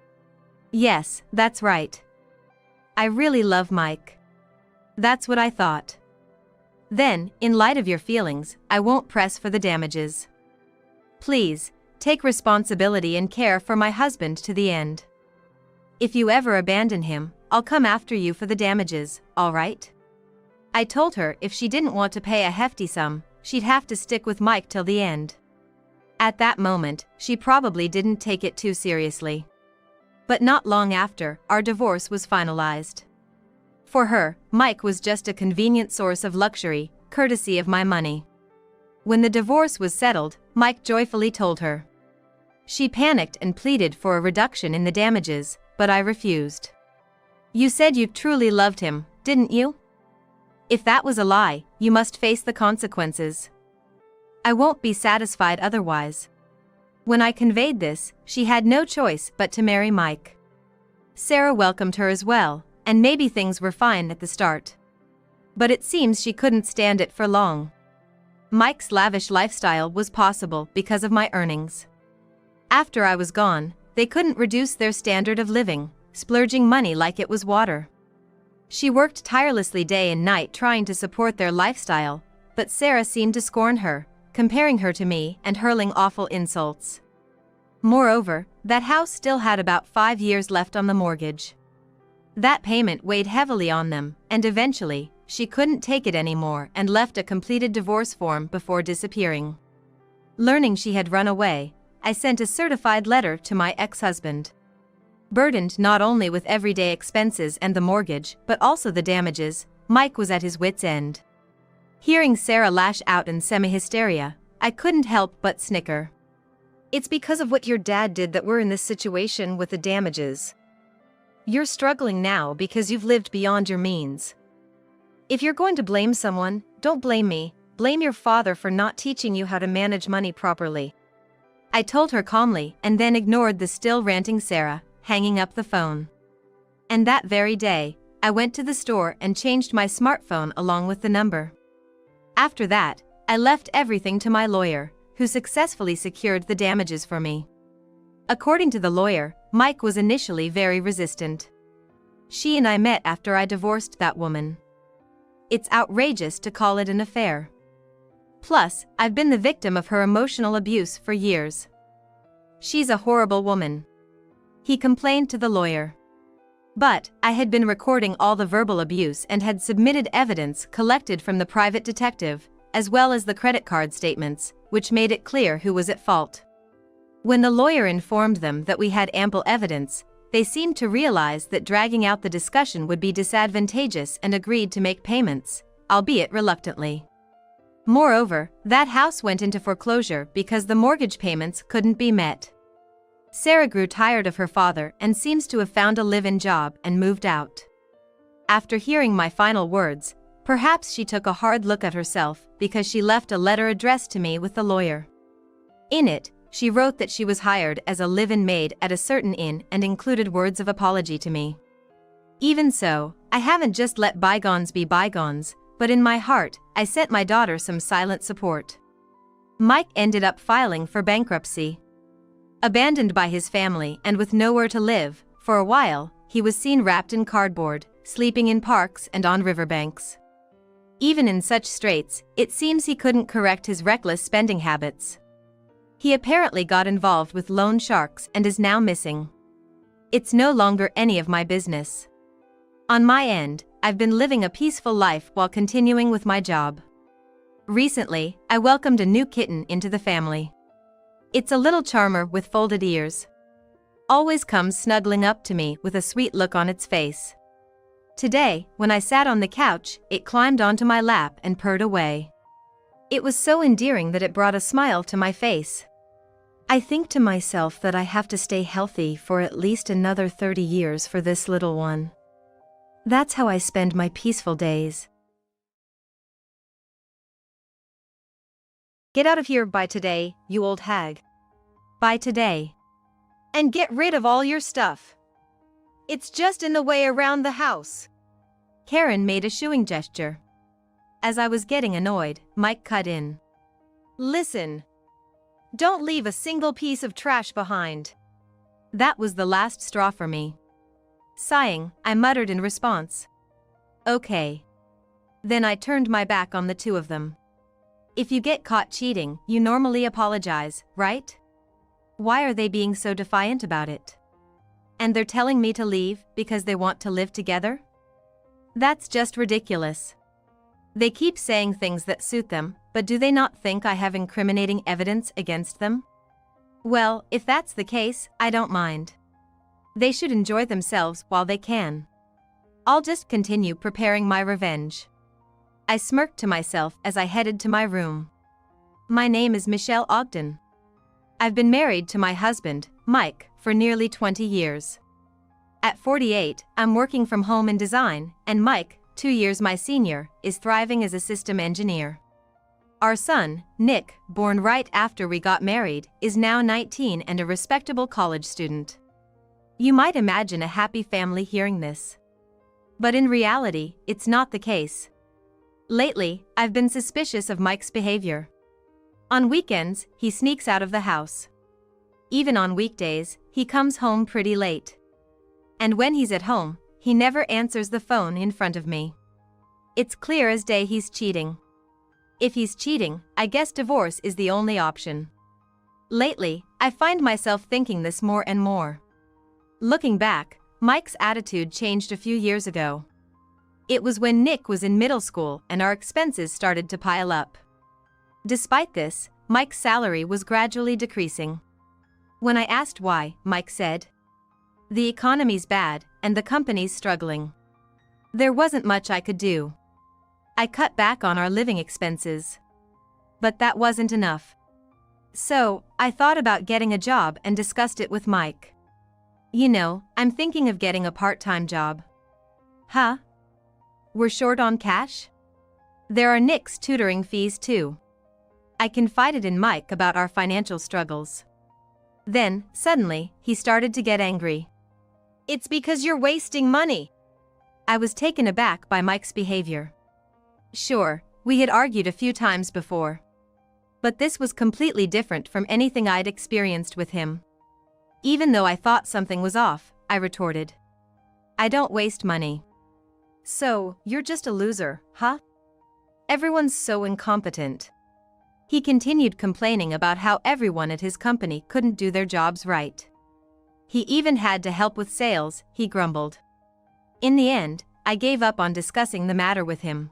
Yes, that's right. I really love Mike. That's what I thought. Then, in light of your feelings, I won't press for the damages. Please, take responsibility and care for my husband to the end. If you ever abandon him, I'll come after you for the damages, all right? I told her if she didn't want to pay a hefty sum, she'd have to stick with Mike till the end. At that moment, she probably didn't take it too seriously. But not long after, our divorce was finalized. For her, Mike was just a convenient source of luxury, courtesy of my money. When the divorce was settled, Mike joyfully told her. She panicked and pleaded for a reduction in the damages, but I refused. You said you truly loved him, didn't you? If that was a lie, you must face the consequences. I won't be satisfied otherwise. When I conveyed this, she had no choice but to marry Mike. Sarah welcomed her as well, and maybe things were fine at the start. But it seems she couldn't stand it for long. Mike's lavish lifestyle was possible because of my earnings. After I was gone, they couldn't reduce their standard of living, splurging money like it was water. She worked tirelessly day and night trying to support their lifestyle, but Sarah seemed to scorn her, comparing her to me and hurling awful insults. Moreover, that house still had about 5 years left on the mortgage. That payment weighed heavily on them, and eventually, she couldn't take it anymore and left a completed divorce form before disappearing. Learning she had run away, I sent a certified letter to my ex-husband. Burdened not only with everyday expenses and the mortgage, but also the damages, Mike was at his wits' end. Hearing Sarah lash out in semi-hysteria, I couldn't help but snicker. It's because of what your dad did that we're in this situation with the damages. You're struggling now because you've lived beyond your means. If you're going to blame someone, don't blame me, blame your father for not teaching you how to manage money properly. I told her calmly and then ignored the still ranting Sarah, hanging up the phone. And that very day, I went to the store and changed my smartphone along with the number. After that, I left everything to my lawyer, who successfully secured the damages for me. According to the lawyer, Mike was initially very resistant. She and I met after I divorced that woman. It's outrageous to call it an affair. Plus, I've been the victim of her emotional abuse for years. She's a horrible woman. He complained to the lawyer. But I had been recording all the verbal abuse and had submitted evidence collected from the private detective, as well as the credit card statements, which made it clear who was at fault. When the lawyer informed them that we had ample evidence, they seemed to realize that dragging out the discussion would be disadvantageous and agreed to make payments, albeit reluctantly. Moreover, that house went into foreclosure because the mortgage payments couldn't be met. Sarah grew tired of her father and seems to have found a live-in job and moved out. After hearing my final words, perhaps she took a hard look at herself because she left a letter addressed to me with the lawyer. In it, she wrote that she was hired as a live-in maid at a certain inn and included words of apology to me. Even so, I haven't just let bygones be bygones, but in my heart, I sent my daughter some silent support. Mike ended up filing for bankruptcy. Abandoned by his family and with nowhere to live, for a while, he was seen wrapped in cardboard, sleeping in parks and on riverbanks. Even in such straits, it seems he couldn't correct his reckless spending habits. He apparently got involved with loan sharks and is now missing. It's no longer any of my business. On my end, I've been living a peaceful life while continuing with my job. Recently, I welcomed a new kitten into the family. It's a little charmer with folded ears. Always comes snuggling up to me with a sweet look on its face. Today, when I sat on the couch, it climbed onto my lap and purred away. It was so endearing that it brought a smile to my face. I think to myself that I have to stay healthy for at least another 30 years for this little one. That's how I spend my peaceful days. Get out of here by today, you old hag. By today. And get rid of all your stuff. It's just in the way around the house. Karen made a shooing gesture. As I was getting annoyed, Mike cut in. Listen. Don't leave a single piece of trash behind. That was the last straw for me. Sighing, I muttered in response. Okay. Then I turned my back on the two of them. If you get caught cheating, you normally apologize, right? Why are they being so defiant about it? And they're telling me to leave because they want to live together? That's just ridiculous. They keep saying things that suit them, but do they not think I have incriminating evidence against them? Well, if that's the case, I don't mind. They should enjoy themselves while they can. I'll just continue preparing my revenge. I smirked to myself as I headed to my room. My name is Michelle Ogden. I've been married to my husband, Mike, for nearly 20 years. At 48, I'm working from home in design, and Mike, 2 years my senior, is thriving as a system engineer. Our son, Nick, born right after we got married, is now 19 and a respectable college student. You might imagine a happy family hearing this. But in reality, it's not the case. Lately, I've been suspicious of Mike's behavior. On weekends, he sneaks out of the house. Even on weekdays, he comes home pretty late. And when he's at home, he never answers the phone in front of me. It's clear as day he's cheating. If he's cheating, I guess divorce is the only option. Lately, I find myself thinking this more and more. Looking back, Mike's attitude changed a few years ago. It was when Nick was in middle school and our expenses started to pile up. Despite this, Mike's salary was gradually decreasing. When I asked why, Mike said, "The economy's bad, and the company's struggling." There wasn't much I could do. I cut back on our living expenses. But that wasn't enough. So, I thought about getting a job and discussed it with Mike. You know, I'm thinking of getting a part-time job. Huh? We're short on cash? There are Nick's tutoring fees too. I confided in Mike about our financial struggles. Then, suddenly, he started to get angry. It's because you're wasting money. I was taken aback by Mike's behavior. Sure, we had argued a few times before. But this was completely different from anything I'd experienced with him. Even though I thought something was off, I retorted. I don't waste money. So, you're just a loser, huh? Everyone's so incompetent. He continued complaining about how everyone at his company couldn't do their jobs right. He even had to help with sales, he grumbled. In the end, I gave up on discussing the matter with him.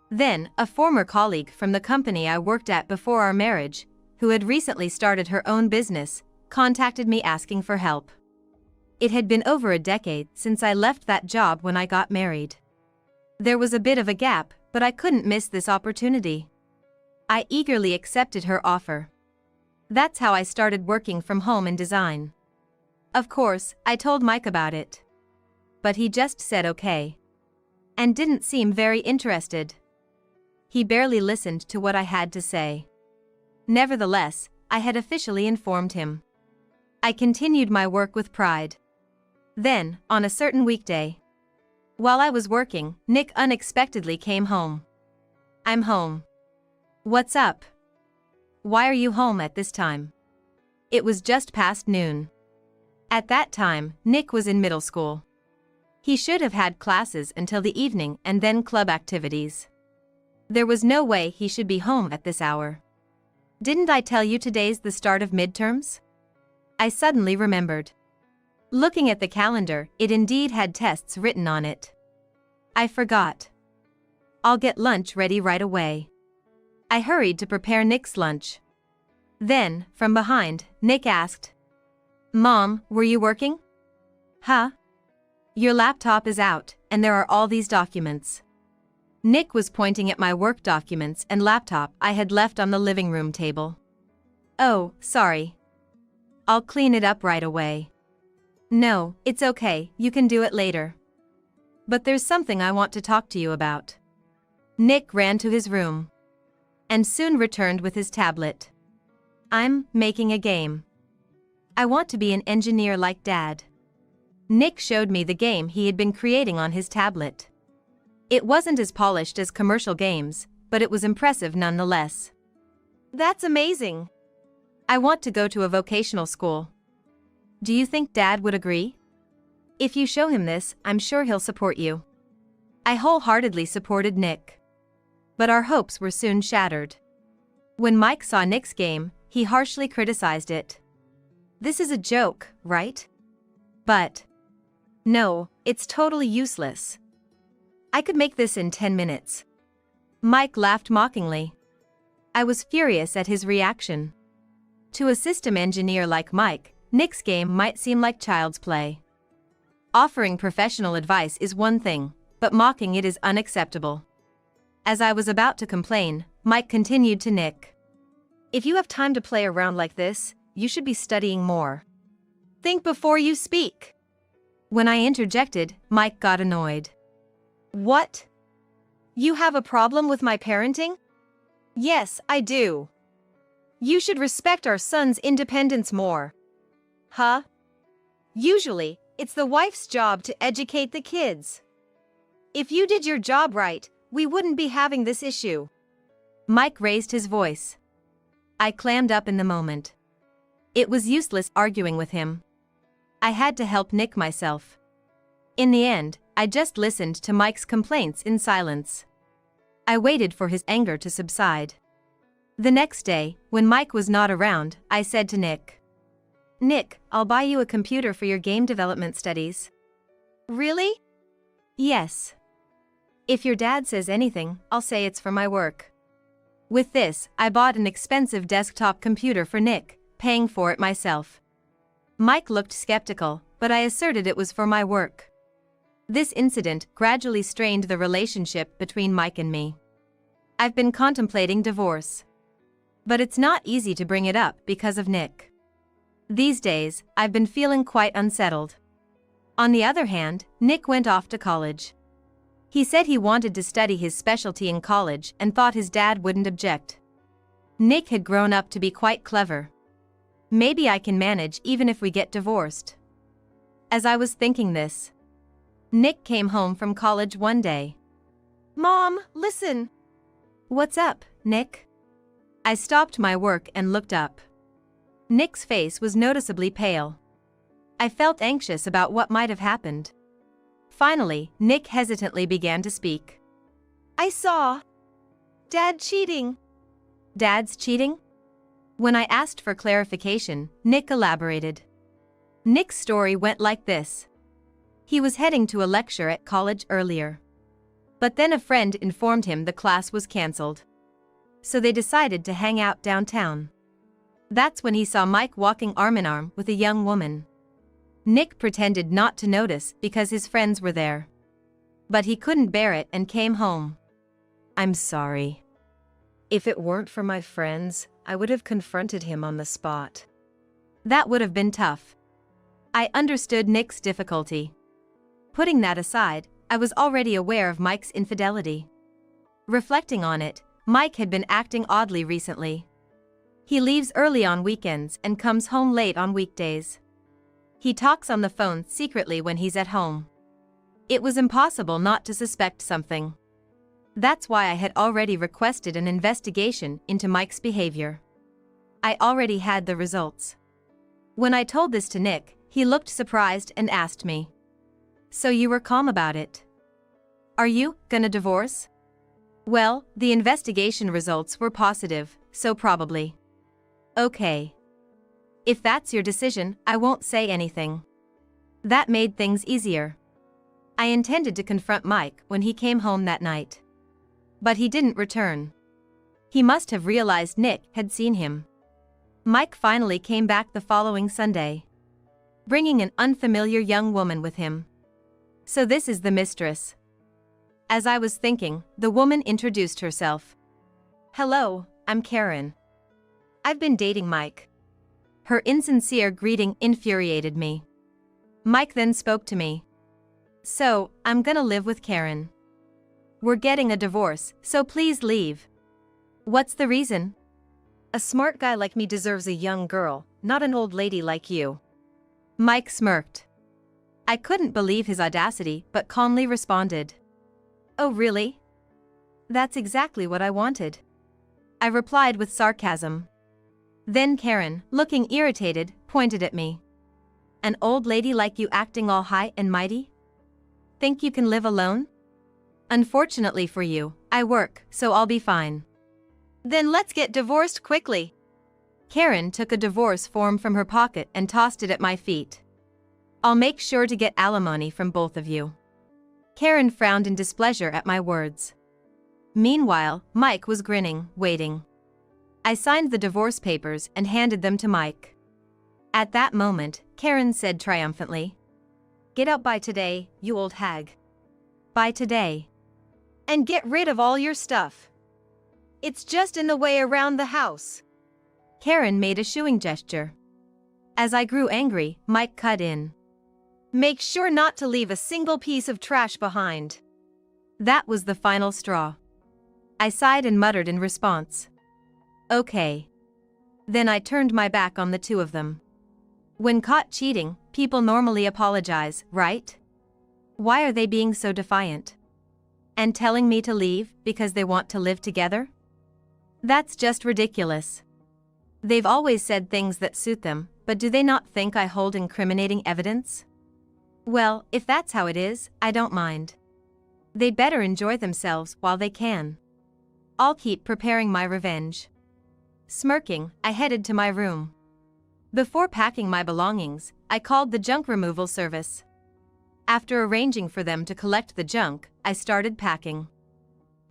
Then, a former colleague from the company I worked at before our marriage, who had recently started her own business, contacted me asking for help. It had been over a decade since I left that job when I got married. There was a bit of a gap, but I couldn't miss this opportunity. I eagerly accepted her offer. That's how I started working from home in design. Of course, I told Mike about it. But he just said okay. And didn't seem very interested. He barely listened to what I had to say. Nevertheless, I had officially informed him. I continued my work with pride. Then, on a certain weekday, while I was working, Nick unexpectedly came home. "I'm home." "What's up? Why are you home at this time?" It was just past noon. At that time, Nick was in middle school. He should have had classes until the evening and then club activities. There was no way he should be home at this hour. "Didn't I tell you today's the start of midterms?" I suddenly remembered. Looking at the calendar, it indeed had tests written on it. I forgot. "I'll get lunch ready right away." I hurried to prepare Nick's lunch. Then, from behind, Nick asked, "Mom, were you working?" "Huh? Your laptop is out, and there are all these documents." Nick was pointing at my work documents and laptop I had left on the living room table. "Oh, sorry. I'll clean it up right away." "No, it's okay, you can do it later. But there's something I want to talk to you about." Nick ran to his room. And soon returned with his tablet. "I'm making a game. I want to be an engineer like Dad." Nick showed me the game he had been creating on his tablet. It wasn't as polished as commercial games, but it was impressive nonetheless. That's amazing. "I want to go to a vocational school. Do you think Dad would agree? If you show him this, I'm sure he'll support you." I wholeheartedly supported Nick. But our hopes were soon shattered. When Mike saw Nick's game, he harshly criticized it. "This is a joke, right?" "But no, it's totally useless. I could make this in 10 minutes. Mike laughed mockingly. I was furious at his reaction. To a system engineer like Mike, Nick's game might seem like child's play. Offering professional advice is one thing, but mocking it is unacceptable. As I was about to complain, Mike continued to Nick. "If you have time to play around like this, you should be studying more. Think before you speak." When I interjected, Mike got annoyed. "What? You have a problem with my parenting?" "Yes, I do. You should respect our son's independence more." "Huh? Usually, it's the wife's job to educate the kids. If you did your job right, we wouldn't be having this issue." Mike raised his voice. I clammed up in the moment. It was useless arguing with him. I had to help Nick myself. In the end, I just listened to Mike's complaints in silence. I waited for his anger to subside. The next day, when Mike was not around, I said to Nick, "Nick, I'll buy you a computer for your game development studies." "Really?" "Yes. If your dad says anything, I'll say it's for my work." With this, I bought an expensive desktop computer for Nick, paying for it myself. Mike looked skeptical, but I asserted it was for my work. This incident gradually strained the relationship between Mike and me. I've been contemplating divorce. But it's not easy to bring it up because of Nick. These days, I've been feeling quite unsettled. On the other hand, Nick went off to college. He said he wanted to study his specialty in college and thought his dad wouldn't object. Nick had grown up to be quite clever. Maybe I can manage even if we get divorced. As I was thinking this, Nick came home from college one day. "Mom, listen." "What's up, Nick?" I stopped my work and looked up. Nick's face was noticeably pale. I felt anxious about what might have happened. Finally, Nick hesitantly began to speak. "I saw Dad cheating." "Dad's cheating?" When I asked for clarification, Nick elaborated. Nick's story went like this. He was heading to a lecture at college earlier. But then a friend informed him the class was cancelled. So they decided to hang out downtown. That's when he saw Mike walking arm in arm with a young woman. Nick pretended not to notice because his friends were there. But he couldn't bear it and came home. I'm sorry. If it weren't for my friends, I would have confronted him on the spot. That would have been tough. I understood Nick's difficulty. Putting that aside, I was already aware of Mike's infidelity. Reflecting on it, Mike had been acting oddly recently. He leaves early on weekends and comes home late on weekdays. He talks on the phone secretly when he's at home. It was impossible not to suspect something. That's why I had already requested an investigation into Mike's behavior. I already had the results. When I told this to Nick, he looked surprised and asked me, "So you were calm about it? Are you gonna divorce?" Well, the investigation results were positive, so probably. Okay. If that's your decision, I won't say anything. That made things easier. I intended to confront Mike when he came home that night. But he didn't return. He must have realized Nick had seen him. Mike finally came back the following Sunday, bringing an unfamiliar young woman with him. So this is the mistress. As I was thinking, the woman introduced herself. "Hello, I'm Karen. I've been dating Mike." Her insincere greeting infuriated me. Mike then spoke to me. "So, I'm gonna live with Karen. We're getting a divorce, so please leave." "What's the reason?" A smart guy like me deserves a young girl, not an old lady like you. Mike smirked. I couldn't believe his audacity but calmly responded, "Oh really? That's exactly what I wanted." I replied with sarcasm. Then Karen, looking irritated, pointed at me. "An old lady like you acting all high and mighty? Think you can live alone? Unfortunately for you, I work, so I'll be fine." "Then let's get divorced quickly." Karen took a divorce form from her pocket and tossed it at my feet. "I'll make sure to get alimony from both of you." Karen frowned in displeasure at my words. Meanwhile, Mike was grinning, waiting. I signed the divorce papers and handed them to Mike. At that moment, Karen said triumphantly, "Get out by today, you old hag. By today. And get rid of all your stuff. It's just in the way around the house." Karen made a shooing gesture. As I grew angry, Mike cut in. "Make sure not to leave a single piece of trash behind." That was the final straw. I sighed and muttered in response, "Okay." Then I turned my back on the two of them. When caught cheating, people normally apologize, right? Why are they being so defiant? And telling me to leave because they want to live together? That's just ridiculous. They've always said things that suit them, but do they not think I hold incriminating evidence? Well, if that's how it is, I don't mind. They'd better enjoy themselves while they can. I'll keep preparing my revenge. Smirking, I headed to my room. Before packing my belongings, I called the junk removal service. After arranging for them to collect the junk, I started packing.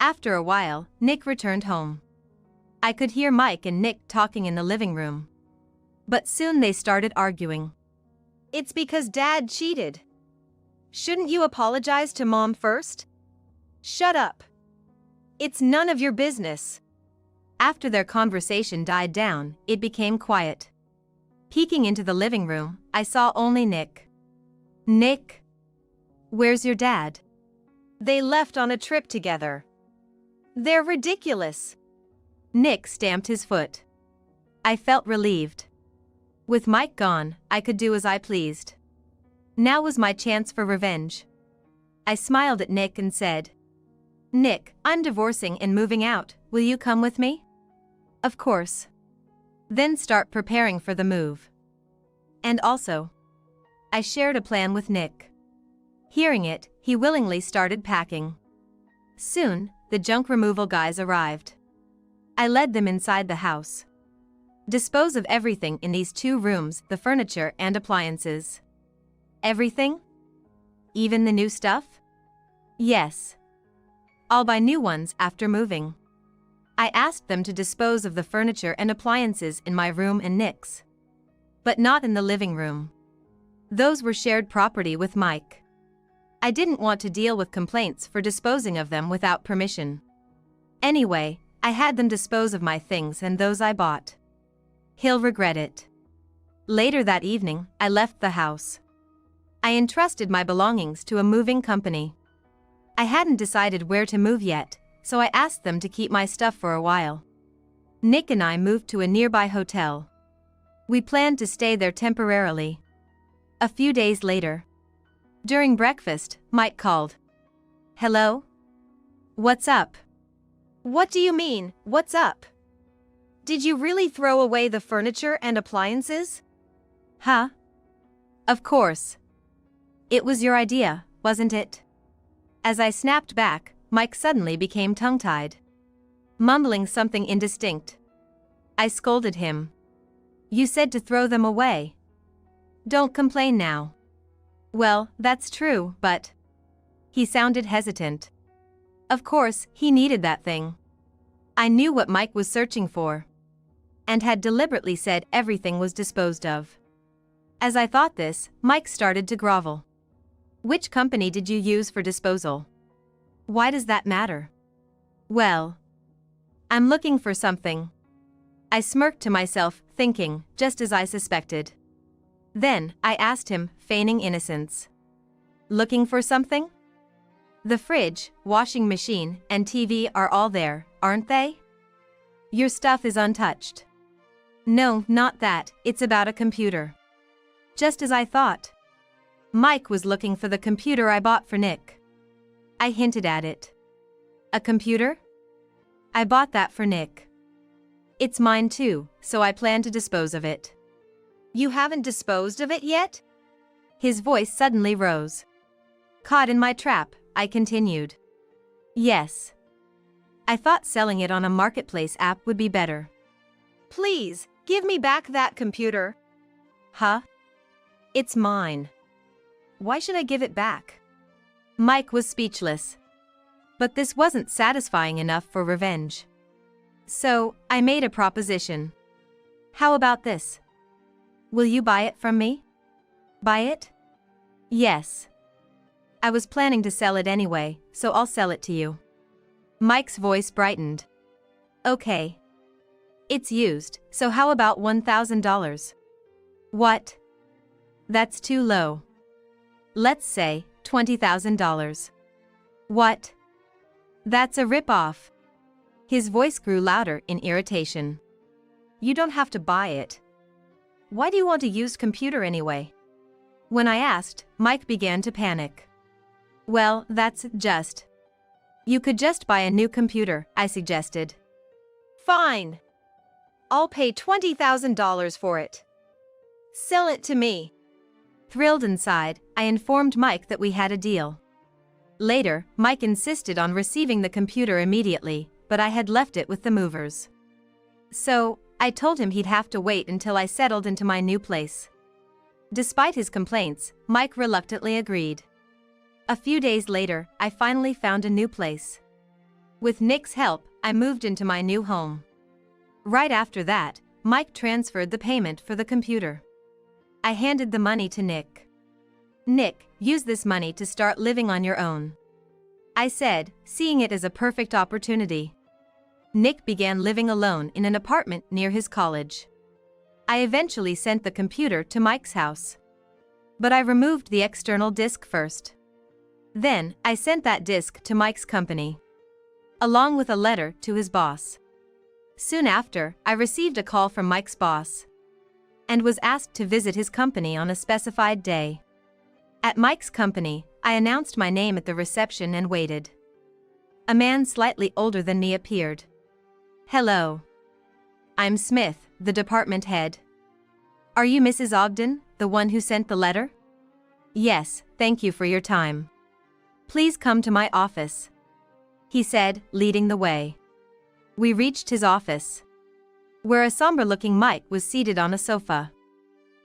After a while, Nick returned home. I could hear Mike and Nick talking in the living room. But soon they started arguing. "It's because Dad cheated. Shouldn't you apologize to Mom first?" "Shut up. It's none of your business." After their conversation died down, it became quiet. Peeking into the living room, I saw only Nick. "Nick? Where's your dad?" "They left on a trip together. They're ridiculous." Nick stamped his foot. I felt relieved. With Mike gone, I could do as I pleased. Now was my chance for revenge. I smiled at Nick and said, "Nick, I'm divorcing and moving out, will you come with me?" "Of course." Then start preparing for the move. And also, I shared a plan with Nick. Hearing it, he willingly started packing. Soon, the junk removal guys arrived. I led them inside the house. Dispose of everything in these 2 rooms, the furniture and appliances. Everything? Even the new stuff? Yes. I'll buy new ones after moving. I asked them to dispose of the furniture and appliances in my room and Nick's. But not in the living room. Those were shared property with Mike. I didn't want to deal with complaints for disposing of them without permission. Anyway, I had them dispose of my things and those I bought. He'll regret it. Later that evening, I left the house. I entrusted my belongings to a moving company. I hadn't decided where to move yet, so I asked them to keep my stuff for a while. Nick and I moved to a nearby hotel. We planned to stay there temporarily. A few days later, during breakfast, Mike called. Hello? What's up? What do you mean, what's up? Did you really throw away the furniture and appliances? Huh? Of course. It was your idea, wasn't it? As I snapped back, Mike suddenly became tongue-tied, mumbling something indistinct. I scolded him. You said to throw them away. Don't complain now. Well, that's true, but... He sounded hesitant. Of course, he needed that thing. I knew what Mike was searching for, and had deliberately said everything was disposed of. As I thought this, Mike started to grovel. Which company did you use for disposal? Why does that matter? Well, I'm looking for something. I smirked to myself, thinking, just as I suspected. Then, I asked him, feigning innocence. Looking for something? The fridge, washing machine, and TV are all there, aren't they? Your stuff is untouched. No, not that, it's about a computer. Just as I thought. Mike was looking for the computer I bought for Nick. I hinted at it. A computer? I bought that for Nick. It's mine too, so I plan to dispose of it. You haven't disposed of it yet? His voice suddenly rose. Caught in my trap, I continued. Yes. I thought selling it on a marketplace app would be better. Please, give me back that computer. Huh? It's mine. Why should I give it back? Mike was speechless. But this wasn't satisfying enough for revenge. So, I made a proposition. How about this? Will you buy it from me? Buy it? Yes. I was planning to sell it anyway, so I'll sell it to you. Mike's voice brightened. Okay. It's used, so how about $1,000? What? That's too low. Let's say $20,000. What? That's a rip-off. His voice grew louder in irritation. You don't have to buy it. Why do you want a used computer anyway? When I asked, Mike began to panic. Well, that's just. You could just buy a new computer, I suggested. Fine. I'll pay $20,000 for it. Sell it to me. Thrilled inside, I informed Mike that we had a deal. Later, Mike insisted on receiving the computer immediately, but I had left it with the movers. So, I told him he'd have to wait until I settled into my new place. Despite his complaints, Mike reluctantly agreed. A few days later, I finally found a new place. With Nick's help, I moved into my new home. Right after that, Mike transferred the payment for the computer. I handed the money to Nick. Nick, use this money to start living on your own. I said, seeing it as a perfect opportunity. Nick began living alone in an apartment near his college. I eventually sent the computer to Mike's house. But I removed the external disk first. Then, I sent that disk to Mike's company, along with a letter to his boss. Soon after, I received a call from Mike's boss, and was asked to visit his company on a specified day. At Mike's company, I announced my name at the reception and waited. A man slightly older than me appeared. Hello. I'm Smith, the department head. Are you Mrs. Ogden, the one who sent the letter? Yes, thank you for your time. Please come to my office, he said, leading the way. We reached his office, where a somber-looking Mike was seated on a sofa.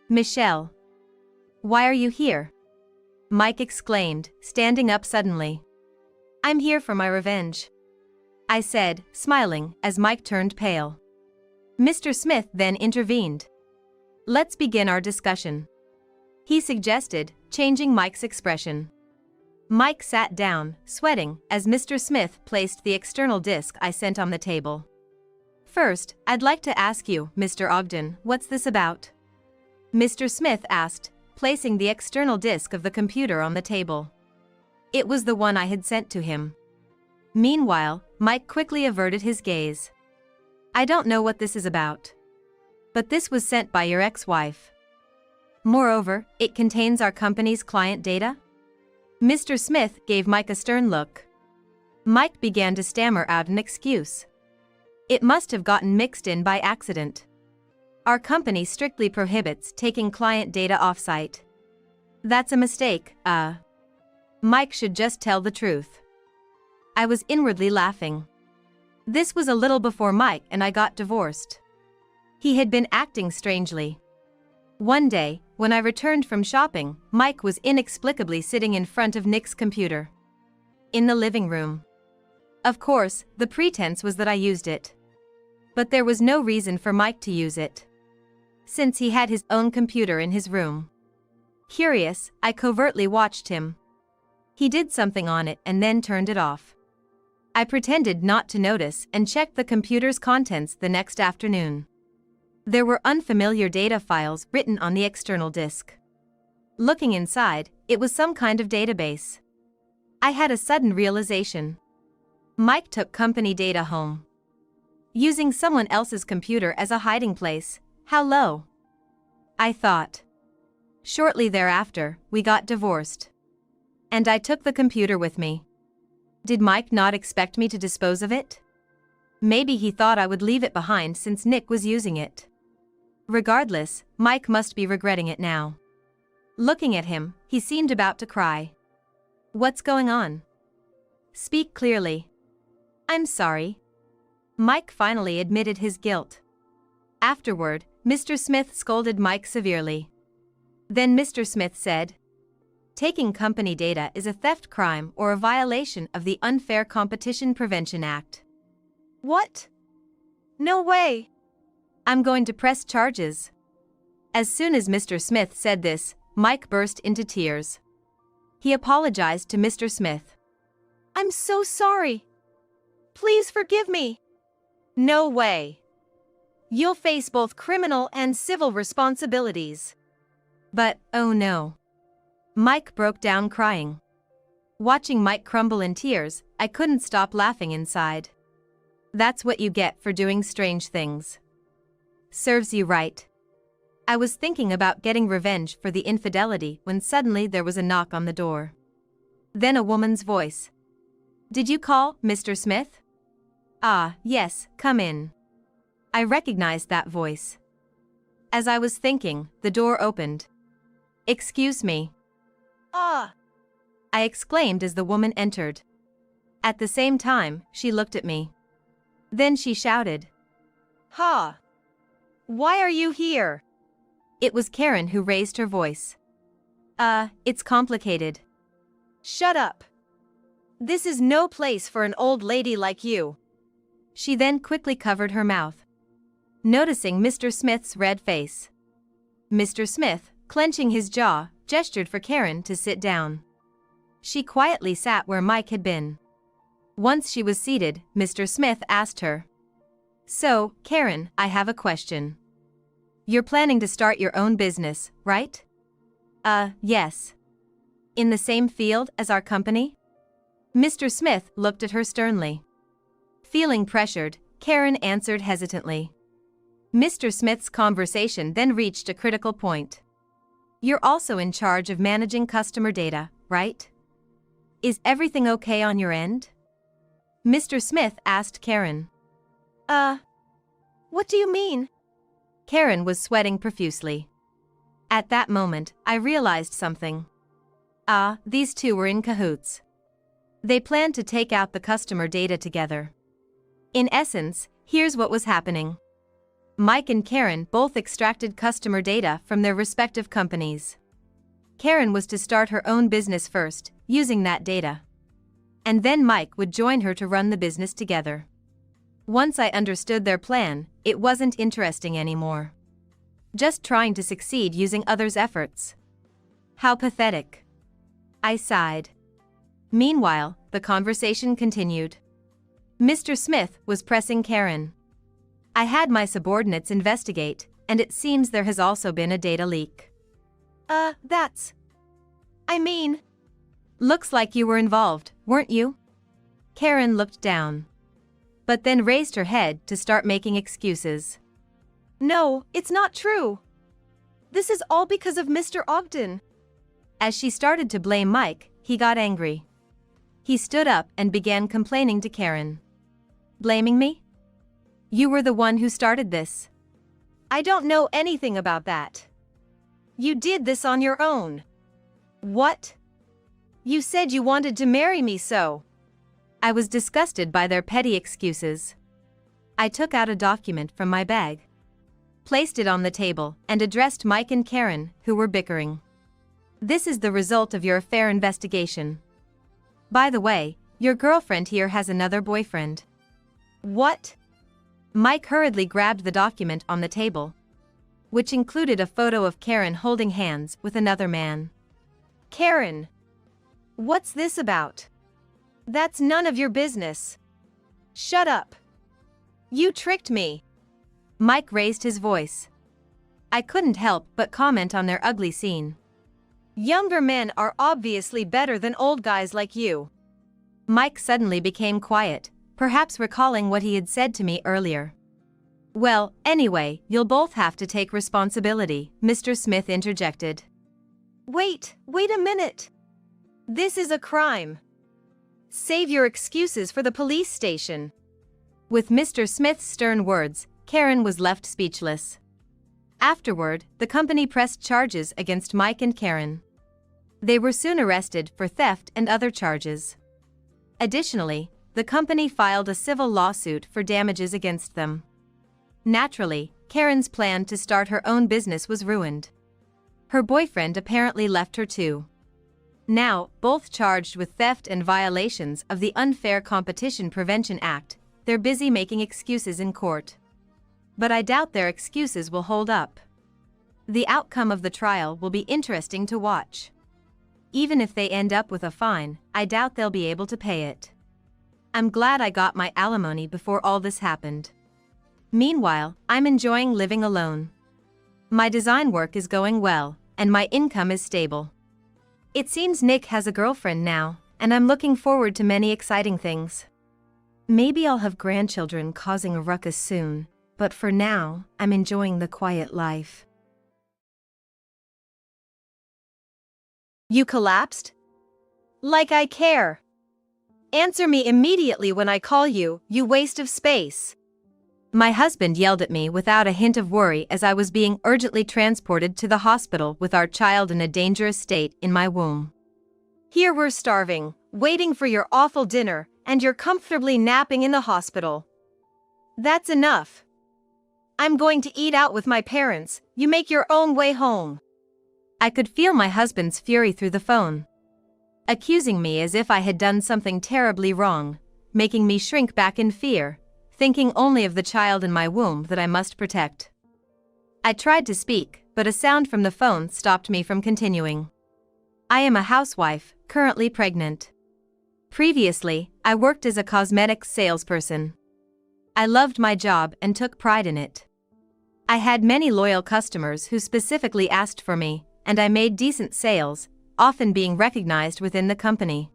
Michelle. Why are you here? Mike exclaimed, standing up suddenly. I'm here for my revenge, I said, smiling, as Mike turned pale. Mr. Smith then intervened. Let's begin our discussion, he suggested, changing Mike's expression. Mike sat down, sweating, as Mr. Smith placed the external disk I sent on the table. First, I'd like to ask you, Mr. Ogden, what's this about? Mr. Smith asked, placing the external disk of the computer on the table. It was the one I had sent to him. Meanwhile, Mike quickly averted his gaze. I don't know what this is about. But this was sent by your ex-wife. Moreover, it contains our company's client data? Mr. Smith gave Mike a stern look. Mike began to stammer out an excuse. It must have gotten mixed in by accident. Our company strictly prohibits taking client data off-site. That's a mistake, Mike should just tell the truth. I was inwardly laughing. This was a little before Mike and I got divorced. He had been acting strangely. One day, when I returned from shopping, Mike was inexplicably sitting in front of Nick's computer. In the living room. Of course, the pretense was that I used it. But there was no reason for Mike to use it, since he had his own computer in his room. Curious, I covertly watched him. He did something on it and then turned it off. I pretended not to notice and checked the computer's contents the next afternoon. There were unfamiliar data files written on the external disk. Looking inside, it was some kind of database. I had a sudden realization. Mike took company data home, using someone else's computer as a hiding place. How low, I thought. Shortly thereafter, we got divorced. And I took the computer with me. Did Mike not expect me to dispose of it? Maybe he thought I would leave it behind since Nick was using it. Regardless, Mike must be regretting it now. Looking at him, he seemed about to cry. What's going on? Speak clearly. I'm sorry. Mike finally admitted his guilt. Afterward, Mr. Smith scolded Mike severely. Then Mr. Smith said, taking company data is a theft crime or a violation of the Unfair Competition Prevention Act. What? No way. I'm going to press charges. As soon as Mr. Smith said this, Mike burst into tears. He apologized to Mr. Smith. I'm so sorry. Please forgive me. No way. You'll face both criminal and civil responsibilities. But, oh no. Mike broke down crying. Watching Mike crumble in tears, I couldn't stop laughing inside. That's what you get for doing strange things. Serves you right. I was thinking about getting revenge for the infidelity when suddenly there was a knock on the door. Then a woman's voice. Did you call, Mr. Smith? Ah, yes, come in. I recognized that voice. As I was thinking, the door opened. Excuse me. Ah! I exclaimed as the woman entered. At the same time, she looked at me. Then she shouted. Ha! Why are you here? It was Karen who raised her voice. It's complicated. Shut up. This is no place for an old lady like you. She then quickly covered her mouth, noticing Mr. Smith's red face. Mr. Smith, clenching his jaw, gestured for Karen to sit down. She quietly sat where Mike had been. Once she was seated, Mr. Smith asked her. So, Karen, I have a question. You're planning to start your own business, right? Yes. In the same field as our company? Mr. Smith looked at her sternly. Feeling pressured, Karen answered hesitantly. Mr. Smith's conversation then reached a critical point. You're also in charge of managing customer data, right? Is everything okay on your end? Mr. Smith asked Karen. What do you mean? Karen was sweating profusely. At that moment, I realized something. These two were in cahoots. They planned to take out the customer data together. In essence, here's what was happening. Mike and Karen both extracted customer data from their respective companies. Karen was to start her own business first, using that data. And then Mike would join her to run the business together. Once I understood their plan, it wasn't interesting anymore. Just trying to succeed using others' efforts. How pathetic. I sighed. Meanwhile, the conversation continued. Mr. Smith was pressing Karen. I had my subordinates investigate, and it seems there has also been a data leak. Looks like you were involved, weren't you? Karen looked down. But then raised her head to start making excuses. No, it's not true. This is all because of Mr. Ogden. As she started to blame Mike, he got angry. He stood up and began complaining to Karen. Blaming me? You were the one who started this. I don't know anything about that. You did this on your own. What? You said you wanted to marry me, so. I was disgusted by their petty excuses. I took out a document from my bag, placed it on the table, and addressed Mike and Karen, who were bickering. This is the result of your affair investigation. By the way, your girlfriend here has another boyfriend. What? Mike hurriedly grabbed the document on the table, which included a photo of Karen holding hands with another man. Karen, what's this about? That's none of your business. Shut up. You tricked me. Mike raised his voice. I couldn't help but comment on their ugly scene. Younger men are obviously better than old guys like you. Mike suddenly became quiet, perhaps recalling what he had said to me earlier. Well, anyway, you'll both have to take responsibility, Mr. Smith interjected. Wait a minute. This is a crime. Save your excuses for the police station. With Mr. Smith's stern words, Karen was left speechless. Afterward, the company pressed charges against Mike and Karen. They were soon arrested for theft and other charges. Additionally, the company filed a civil lawsuit for damages against them. Naturally, Karen's plan to start her own business was ruined. Her boyfriend apparently left her too. Now, both charged with theft and violations of the Unfair Competition Prevention Act, they're busy making excuses in court. But I doubt their excuses will hold up. The outcome of the trial will be interesting to watch. Even if they end up with a fine, I doubt they'll be able to pay it. I'm glad I got my alimony before all this happened. Meanwhile, I'm enjoying living alone. My design work is going well, and my income is stable. It seems Nick has a girlfriend now, and I'm looking forward to many exciting things. Maybe I'll have grandchildren causing a ruckus soon, but for now, I'm enjoying the quiet life. You collapsed? Like I care. Answer me immediately when I call you, you waste of space. My husband yelled at me without a hint of worry as I was being urgently transported to the hospital with our child in a dangerous state in my womb. Here we're starving, waiting for your awful dinner, and you're comfortably napping in the hospital. That's enough. I'm going to eat out with my parents, you make your own way home. I could feel my husband's fury through the phone, accusing me as if I had done something terribly wrong, making me shrink back in fear, thinking only of the child in my womb that I must protect. I tried to speak, but a sound from the phone stopped me from continuing. I am a housewife, currently pregnant. Previously, I worked as a cosmetics salesperson. I loved my job and took pride in it. I had many loyal customers who specifically asked for me, and I made decent sales, often being recognized within the company.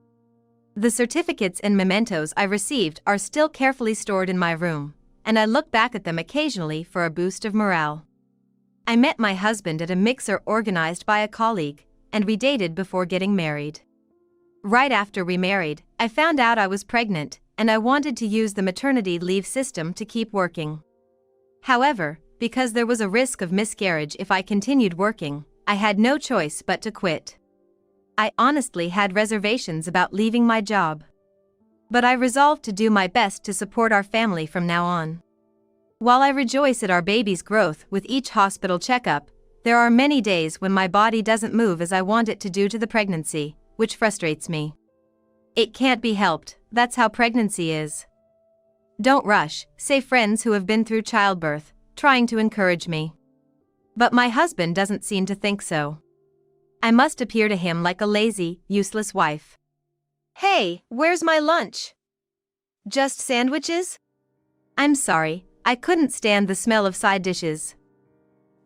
The certificates and mementos I received are still carefully stored in my room, and I look back at them occasionally for a boost of morale. I met my husband at a mixer organized by a colleague, and we dated before getting married. Right after we married, I found out I was pregnant, and I wanted to use the maternity leave system to keep working. However, because there was a risk of miscarriage if I continued working, I had no choice but to quit. I honestly had reservations about leaving my job. But I resolved to do my best to support our family from now on. While I rejoice at our baby's growth with each hospital checkup, There are many days when my body doesn't move as I want it to due to the pregnancy, which frustrates me. It can't be helped, that's how pregnancy is. Don't rush, say friends who have been through childbirth, trying to encourage me. But my husband doesn't seem to think so. I must appear to him like a lazy, useless wife. Hey, where's my lunch? Just sandwiches? I'm sorry, I couldn't stand the smell of side dishes.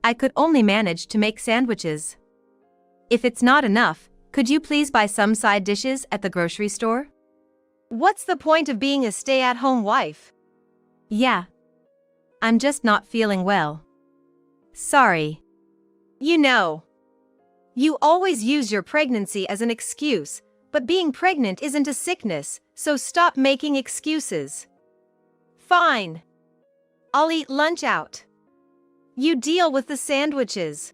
I could only manage to make sandwiches. If it's not enough, could you please buy some side dishes at the grocery store? What's the point of being a stay-at-home wife? Yeah. I'm just not feeling well. Sorry. You know, you always use your pregnancy as an excuse, but being pregnant isn't a sickness, so stop making excuses. Fine. I'll eat lunch out. You deal with the sandwiches.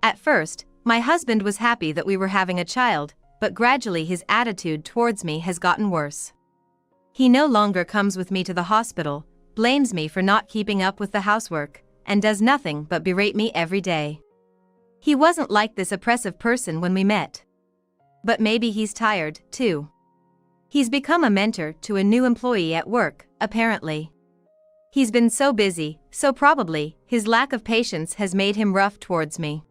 At first, my husband was happy that we were having a child, but gradually his attitude towards me has gotten worse. He no longer comes with me to the hospital, blames me for not keeping up with the housework, and does nothing but berate me every day. He wasn't like this oppressive person when we met. But maybe he's tired, too. He's become a mentor to a new employee at work, apparently. He's been so busy, so probably, his lack of patience has made him rough towards me.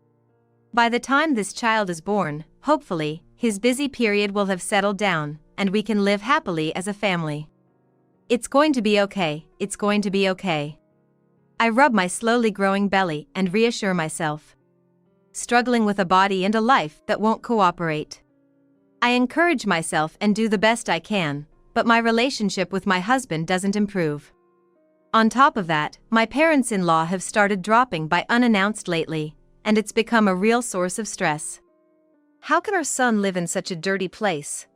By the time this child is born, hopefully, his busy period will have settled down, and we can live happily as a family. It's going to be okay, it's going to be okay. I rub my slowly growing belly and reassure myself. Struggling with a body and a life that won't cooperate. I encourage myself and do the best I can, but my relationship with my husband doesn't improve. On top of that, my parents-in-law have started dropping by unannounced lately, and it's become a real source of stress. How can our son live in such a dirty place?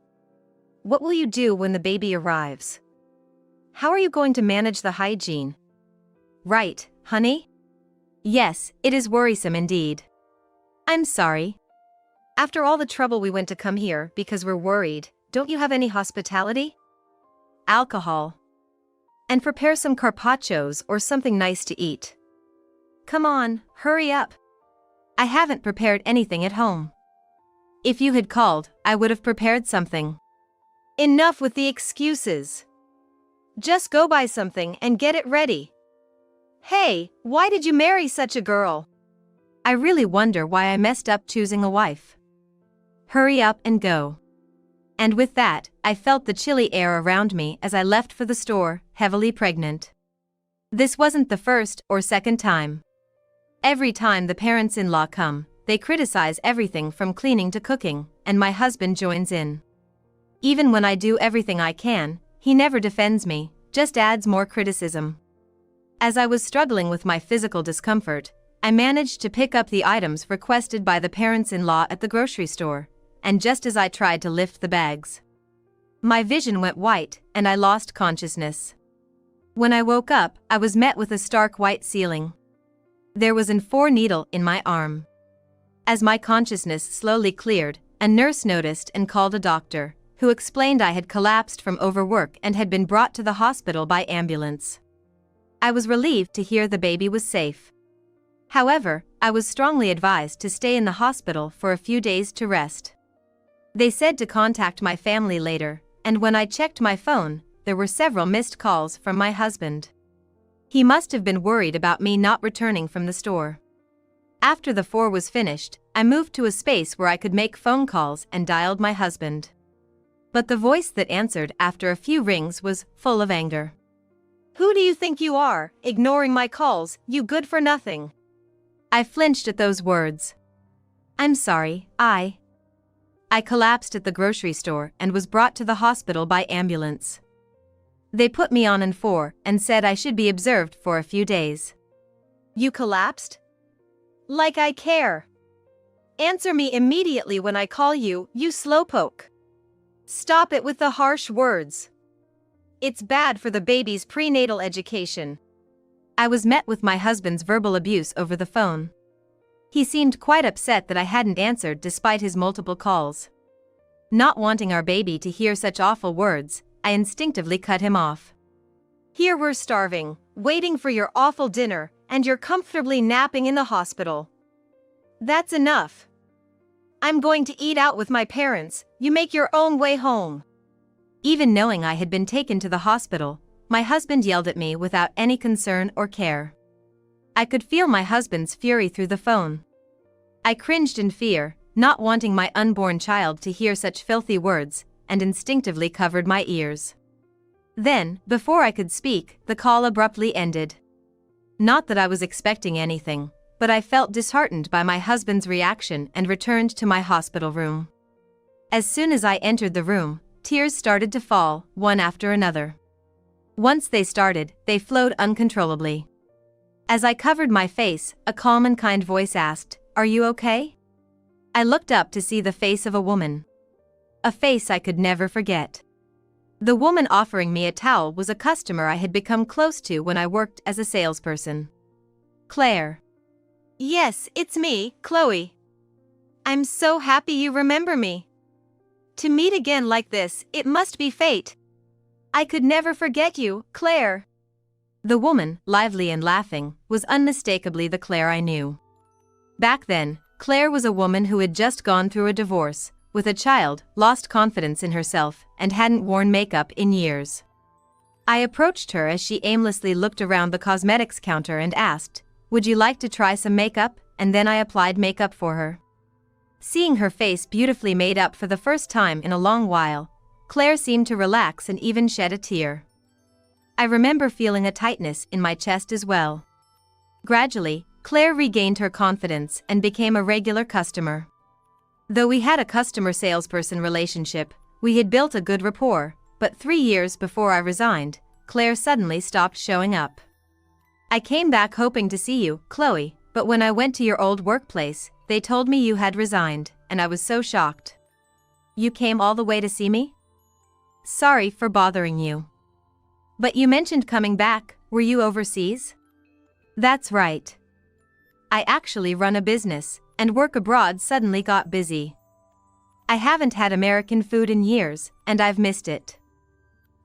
What will you do when the baby arrives? How are you going to manage the hygiene? Right, honey? Yes, it is worrisome indeed. I'm sorry. After all the trouble we went to come here because we're worried, don't you have any hospitality? Alcohol. And prepare some carpaccios or something nice to eat. Come on, hurry up. I haven't prepared anything at home. If you had called, I would have prepared something. Enough with the excuses. Just go buy something and get it ready. Hey, why did you marry such a girl? I really wonder why I messed up choosing a wife. Hurry up and go. And with that, I felt the chilly air around me as I left for the store, heavily pregnant. This wasn't the first or second time. Every time the parents-in-law come, they criticize everything from cleaning to cooking, and my husband joins in. Even when I do everything I can, he never defends me, just adds more criticism. As I was struggling with my physical discomfort, I managed to pick up the items requested by the parents-in-law at the grocery store, and just as I tried to lift the bags, my vision went white and I lost consciousness. When I woke up, I was met with a stark white ceiling. There was an 4-needle in my arm. As my consciousness slowly cleared, a nurse noticed and called a doctor, who explained I had collapsed from overwork and had been brought to the hospital by ambulance. I was relieved to hear the baby was safe. However, I was strongly advised to stay in the hospital for a few days to rest. They said to contact my family later, and when I checked my phone, there were several missed calls from my husband. He must have been worried about me not returning from the store. After the 4 was finished, I moved to a space where I could make phone calls and dialed my husband. But the voice that answered after a few rings was full of anger. Who do you think you are, ignoring my calls, you good for nothing? I flinched at those words. I'm sorry, I collapsed at the grocery store and was brought to the hospital by ambulance. They put me on an 4 and said I should be observed for a few days. You collapsed? Like I care. Answer me immediately when I call you, you slowpoke. Stop it with the harsh words. It's bad for the baby's prenatal education. I was met with my husband's verbal abuse over the phone. He seemed quite upset that I hadn't answered despite his multiple calls. Not wanting our baby to hear such awful words, I instinctively cut him off. Here we're starving, waiting for your awful dinner, and you're comfortably napping in the hospital. That's enough. I'm going to eat out with my parents, you make your own way home. Even knowing I had been taken to the hospital, my husband yelled at me without any concern or care. I could feel my husband's fury through the phone. I cringed in fear, not wanting my unborn child to hear such filthy words, and instinctively covered my ears. Then, before I could speak, the call abruptly ended. Not that I was expecting anything, but I felt disheartened by my husband's reaction and returned to my hospital room. As soon as I entered the room, tears started to fall, one after another. Once they started, they flowed uncontrollably. As I covered my face, a calm and kind voice asked, "Are you okay?" I looked up to see the face of a woman. A face I could never forget. The woman offering me a towel was a customer I had become close to when I worked as a salesperson. Claire. Yes, it's me, Chloe. I'm so happy you remember me. To meet again like this, it must be fate. I could never forget you, Claire. The woman, lively and laughing, was unmistakably the Claire I knew. Back then, Claire was a woman who had just gone through a divorce, with a child, lost confidence in herself, and hadn't worn makeup in years. I approached her as she aimlessly looked around the cosmetics counter and asked, "Would you like to try some makeup?" And then I applied makeup for her. Seeing her face beautifully made up for the first time in a long while, Claire seemed to relax and even shed a tear. I remember feeling a tightness in my chest as well. Gradually, Claire regained her confidence and became a regular customer. Though we had a customer-salesperson relationship, we had built a good rapport, but 3 years before I resigned, Claire suddenly stopped showing up. "I came back hoping to see you, Chloe, but when I went to your old workplace, they told me you had resigned, and I was so shocked." "You came all the way to see me? Sorry for bothering you. But you mentioned coming back, were you overseas?" "That's right. I actually run a business, and work abroad suddenly got busy. I haven't had American food in years, and I've missed it.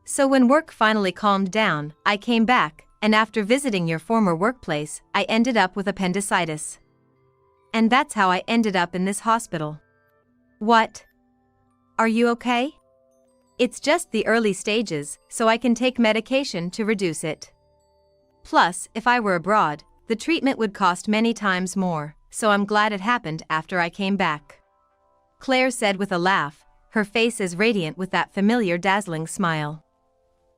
So when work finally calmed down, I came back, and after visiting your former workplace, I ended up with appendicitis. And that's how I ended up in this hospital." "What? Are you okay?" "It's just the early stages, so I can take medication to reduce it. Plus, if I were abroad, the treatment would cost many times more, so I'm glad it happened after I came back," Claire said with a laugh, her face as radiant with that familiar dazzling smile.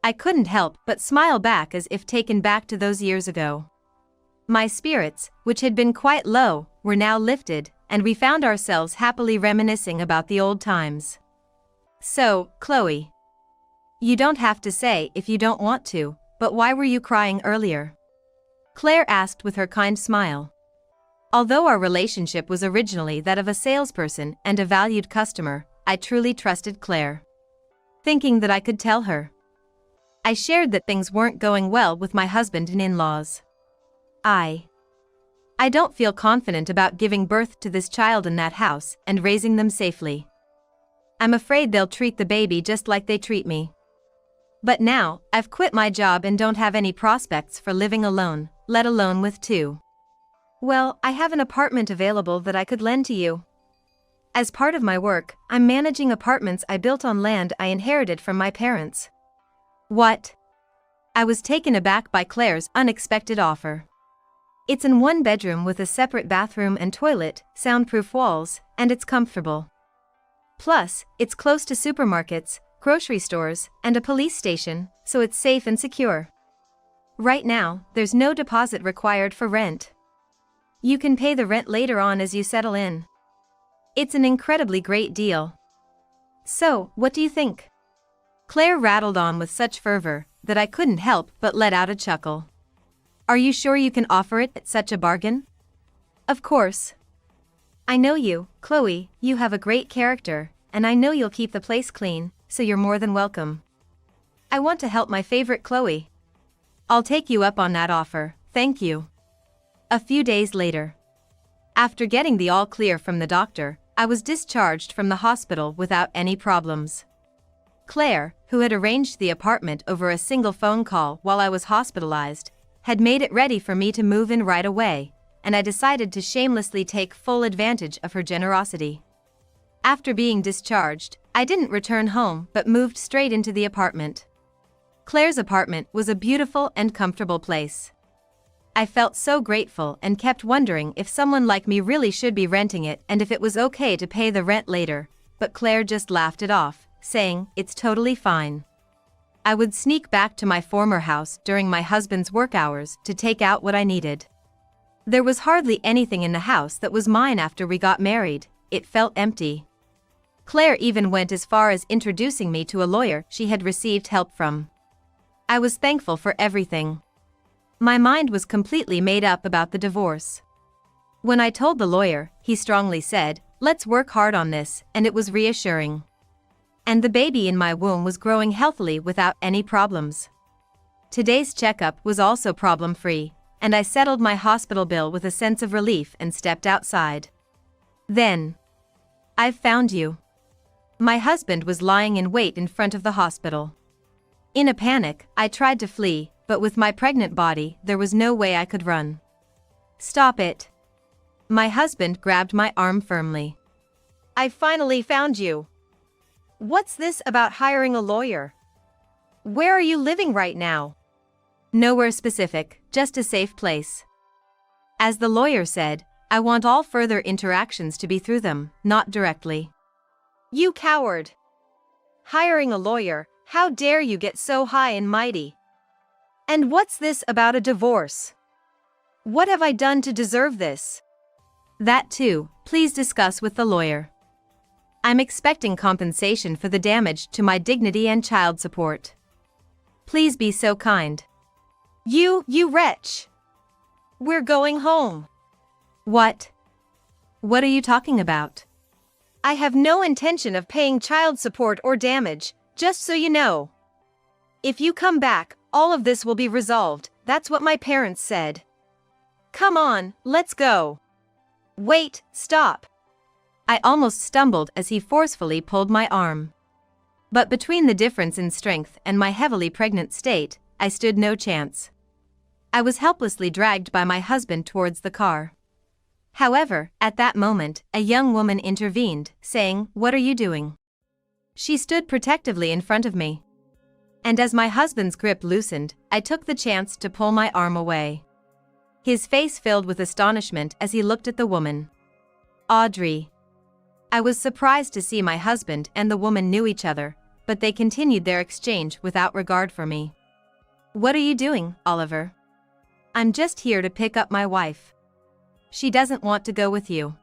I couldn't help but smile back as if taken back to those years ago. My spirits, which had been quite low, were now lifted, and we found ourselves happily reminiscing about the old times. "So, Chloe, you don't have to say if you don't want to, but why were you crying earlier?" Claire asked with her kind smile. Although our relationship was originally that of a salesperson and a valued customer, I truly trusted Claire. Thinking that I could tell her. I shared that things weren't going well with my husband and in-laws. I don't feel confident about giving birth to this child in that house and raising them safely. I'm afraid they'll treat the baby just like they treat me. But now, I've quit my job and don't have any prospects for living alone, let alone with two. Well, I have an apartment available that I could lend to you. As part of my work, I'm managing apartments I built on land I inherited from my parents." "What?" I was taken aback by Claire's unexpected offer. "It's in one bedroom with a separate bathroom and toilet, soundproof walls, and it's comfortable. Plus, it's close to supermarkets, grocery stores, and a police station, so it's safe and secure. Right now, there's no deposit required for rent. You can pay the rent later on as you settle in. It's an incredibly great deal. So, what do you think?" Claire rattled on with such fervor that I couldn't help but let out a chuckle. "Are you sure you can offer it at such a bargain?" "Of course. I know you, Chloe, you have a great character, and I know you'll keep the place clean, so you're more than welcome. I want to help my favorite Chloe. I'll take you up on that offer, thank you." A few days later. After getting the all clear from the doctor, I was discharged from the hospital without any problems. Claire, who had arranged the apartment over a single phone call while I was hospitalized, had made it ready for me to move in right away, and I decided to shamelessly take full advantage of her generosity. After being discharged, I didn't return home but moved straight into the apartment. Claire's apartment was a beautiful and comfortable place. I felt so grateful and kept wondering if someone like me really should be renting it and if it was okay to pay the rent later, but Claire just laughed it off, saying, "It's totally fine." I would sneak back to my former house during my husband's work hours to take out what I needed. There was hardly anything in the house that was mine after we got married. It felt empty. Claire even went as far as introducing me to a lawyer she had received help from. I was thankful for everything. My mind was completely made up about the divorce. When I told the lawyer, he strongly said, "Let's work hard on this," and it was reassuring. And the baby in my womb was growing healthily without any problems. Today's checkup was also problem-free, and I settled my hospital bill with a sense of relief and stepped outside. Then, "I've found you." My husband was lying in wait in front of the hospital. In a panic, I tried to flee, but with my pregnant body, there was no way I could run. "Stop it." My husband grabbed my arm firmly. "I finally found you. What's this about hiring a lawyer? Where are you living right now?" "Nowhere specific, just a safe place." As the lawyer said, "I want all further interactions to be through them, not directly." "You coward. Hiring a lawyer, how dare you get so high and mighty? And what's this about a divorce? What have I done to deserve this?" "That too, please discuss with the lawyer. I'm expecting compensation for the damage to my dignity and child support. Please be so kind." You wretch. We're going home." "What? What are you talking about?" "I have no intention of paying child support or damage, just so you know. If you come back, all of this will be resolved, that's what my parents said. Come on, let's go." "Wait, stop." I almost stumbled as he forcefully pulled my arm. But between the difference in strength and my heavily pregnant state, I stood no chance. I was helplessly dragged by my husband towards the car. However, at that moment, a young woman intervened, saying, "What are you doing?" She stood protectively in front of me. And as my husband's grip loosened, I took the chance to pull my arm away. His face filled with astonishment as he looked at the woman. "Audrey." I was surprised to see my husband and the woman knew each other, but they continued their exchange without regard for me. "What are you doing, Oliver?" "I'm just here to pick up my wife. She doesn't want to go with you."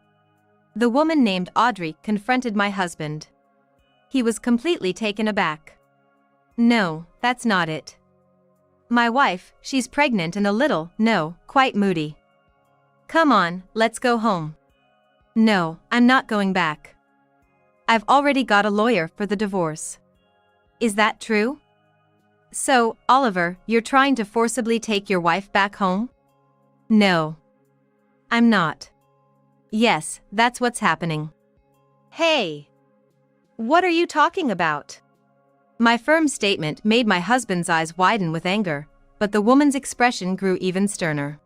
The woman named Audrey confronted my husband. He was completely taken aback. "No, that's not it. My wife, she's pregnant and a little, no, quite moody. Come on, let's go home." "No, I'm not going back. I've already got a lawyer for the divorce." "Is that true? So, Oliver, you're trying to forcibly take your wife back home?" "No. I'm not." "Yes, that's what's happening." "Hey. What are you talking about?" My firm statement made my husband's eyes widen with anger, but the woman's expression grew even sterner.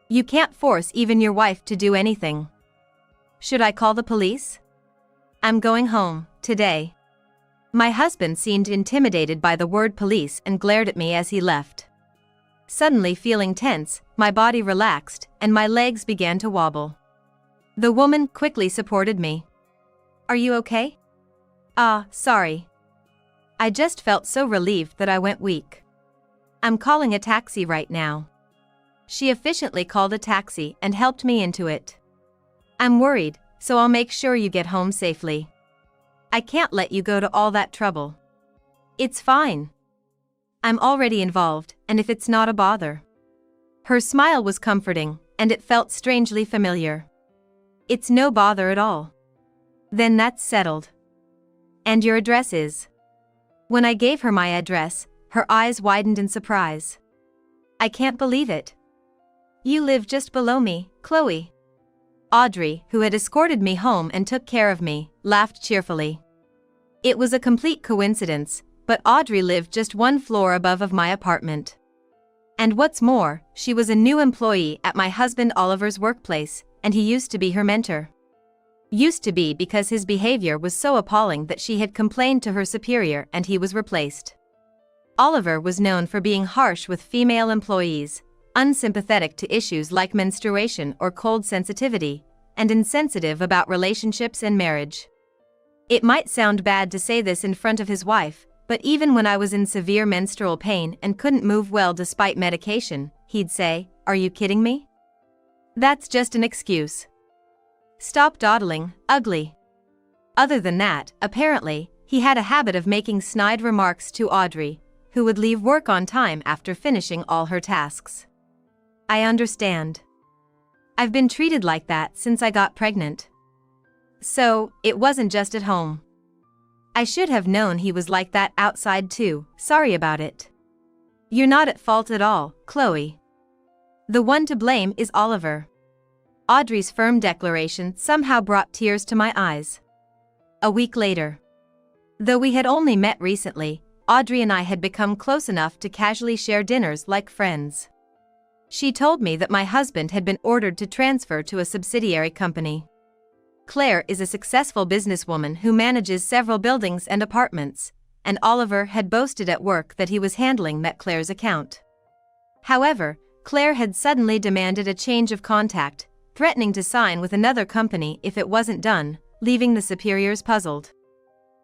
"You can't force even your wife to do anything. Should I call the police?" "I'm going home, today." My husband seemed intimidated by the word police and glared at me as he left. Suddenly feeling tense, my body relaxed, and my legs began to wobble. The woman quickly supported me. "Are you okay?" Sorry. I just felt so relieved that I went weak. "I'm calling a taxi right now." She efficiently called a taxi and helped me into it. "I'm worried, so I'll make sure you get home safely. I can't let you go to all that trouble." "It's fine. I'm already involved, and if it's not a bother." Her smile was comforting, and it felt strangely familiar. "It's no bother at all." "Then that's settled. And your address is?" When I gave her my address, her eyes widened in surprise. "I can't believe it. You live just below me, Chloe." Audrey, who had escorted me home and took care of me, laughed cheerfully. It was a complete coincidence, but Audrey lived just one floor above of my apartment. And what's more, she was a new employee at my husband Oliver's workplace, and he used to be her mentor. Used to be because his behavior was so appalling that she had complained to her superior and he was replaced. Oliver was known for being harsh with female employees, unsympathetic to issues like menstruation or cold sensitivity, and insensitive about relationships and marriage. It might sound bad to say this in front of his wife, but even when I was in severe menstrual pain and couldn't move well despite medication, he'd say, "Are you kidding me? That's just an excuse. Stop dawdling, ugly." Other than that, apparently, he had a habit of making snide remarks to Audrey, who would leave work on time after finishing all her tasks. I understand. I've been treated like that since I got pregnant. So, it wasn't just at home. I should have known he was like that outside too, sorry about it. You're not at fault at all, Chloe. The one to blame is Oliver. Audrey's firm declaration somehow brought tears to my eyes. A week later. Though we had only met recently, Audrey and I had become close enough to casually share dinners like friends. She told me that my husband had been ordered to transfer to a subsidiary company. Claire is a successful businesswoman who manages several buildings and apartments, and Oliver had boasted at work that he was handling Claire's account. However, Claire had suddenly demanded a change of contact, threatening to sign with another company if it wasn't done, leaving the superiors puzzled.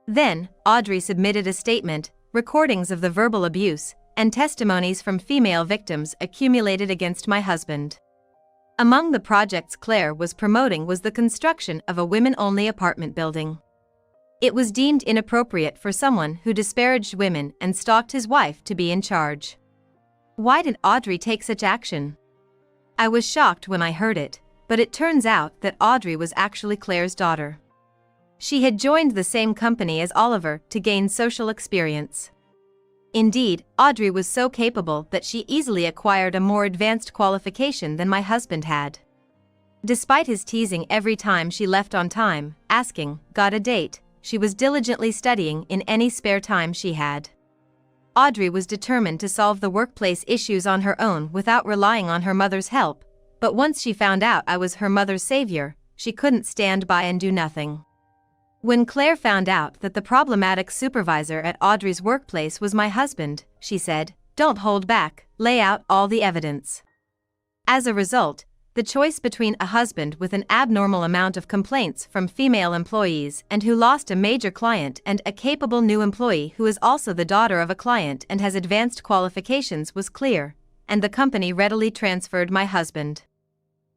Then, Audrey submitted a statement, recordings of the verbal abuse, and testimonies from female victims accumulated against my husband. Among the projects Claire was promoting was the construction of a women-only apartment building. It was deemed inappropriate for someone who disparaged women and stalked his wife to be in charge. Why did Audrey take such action? I was shocked when I heard it, but it turns out that Audrey was actually Claire's daughter. She had joined the same company as Oliver to gain social experience. Indeed, Audrey was so capable that she easily acquired a more advanced qualification than my husband had. Despite his teasing every time she left on time, asking, "Got a date?" she was diligently studying in any spare time she had. Audrey was determined to solve the workplace issues on her own without relying on her mother's help, but once she found out I was her mother's savior, she couldn't stand by and do nothing. When Claire found out that the problematic supervisor at Audrey's workplace was my husband, she said, "Don't hold back, lay out all the evidence." As a result, the choice between a husband with an abnormal amount of complaints from female employees and who lost a major client and a capable new employee who is also the daughter of a client and has advanced qualifications was clear, and the company readily transferred my husband.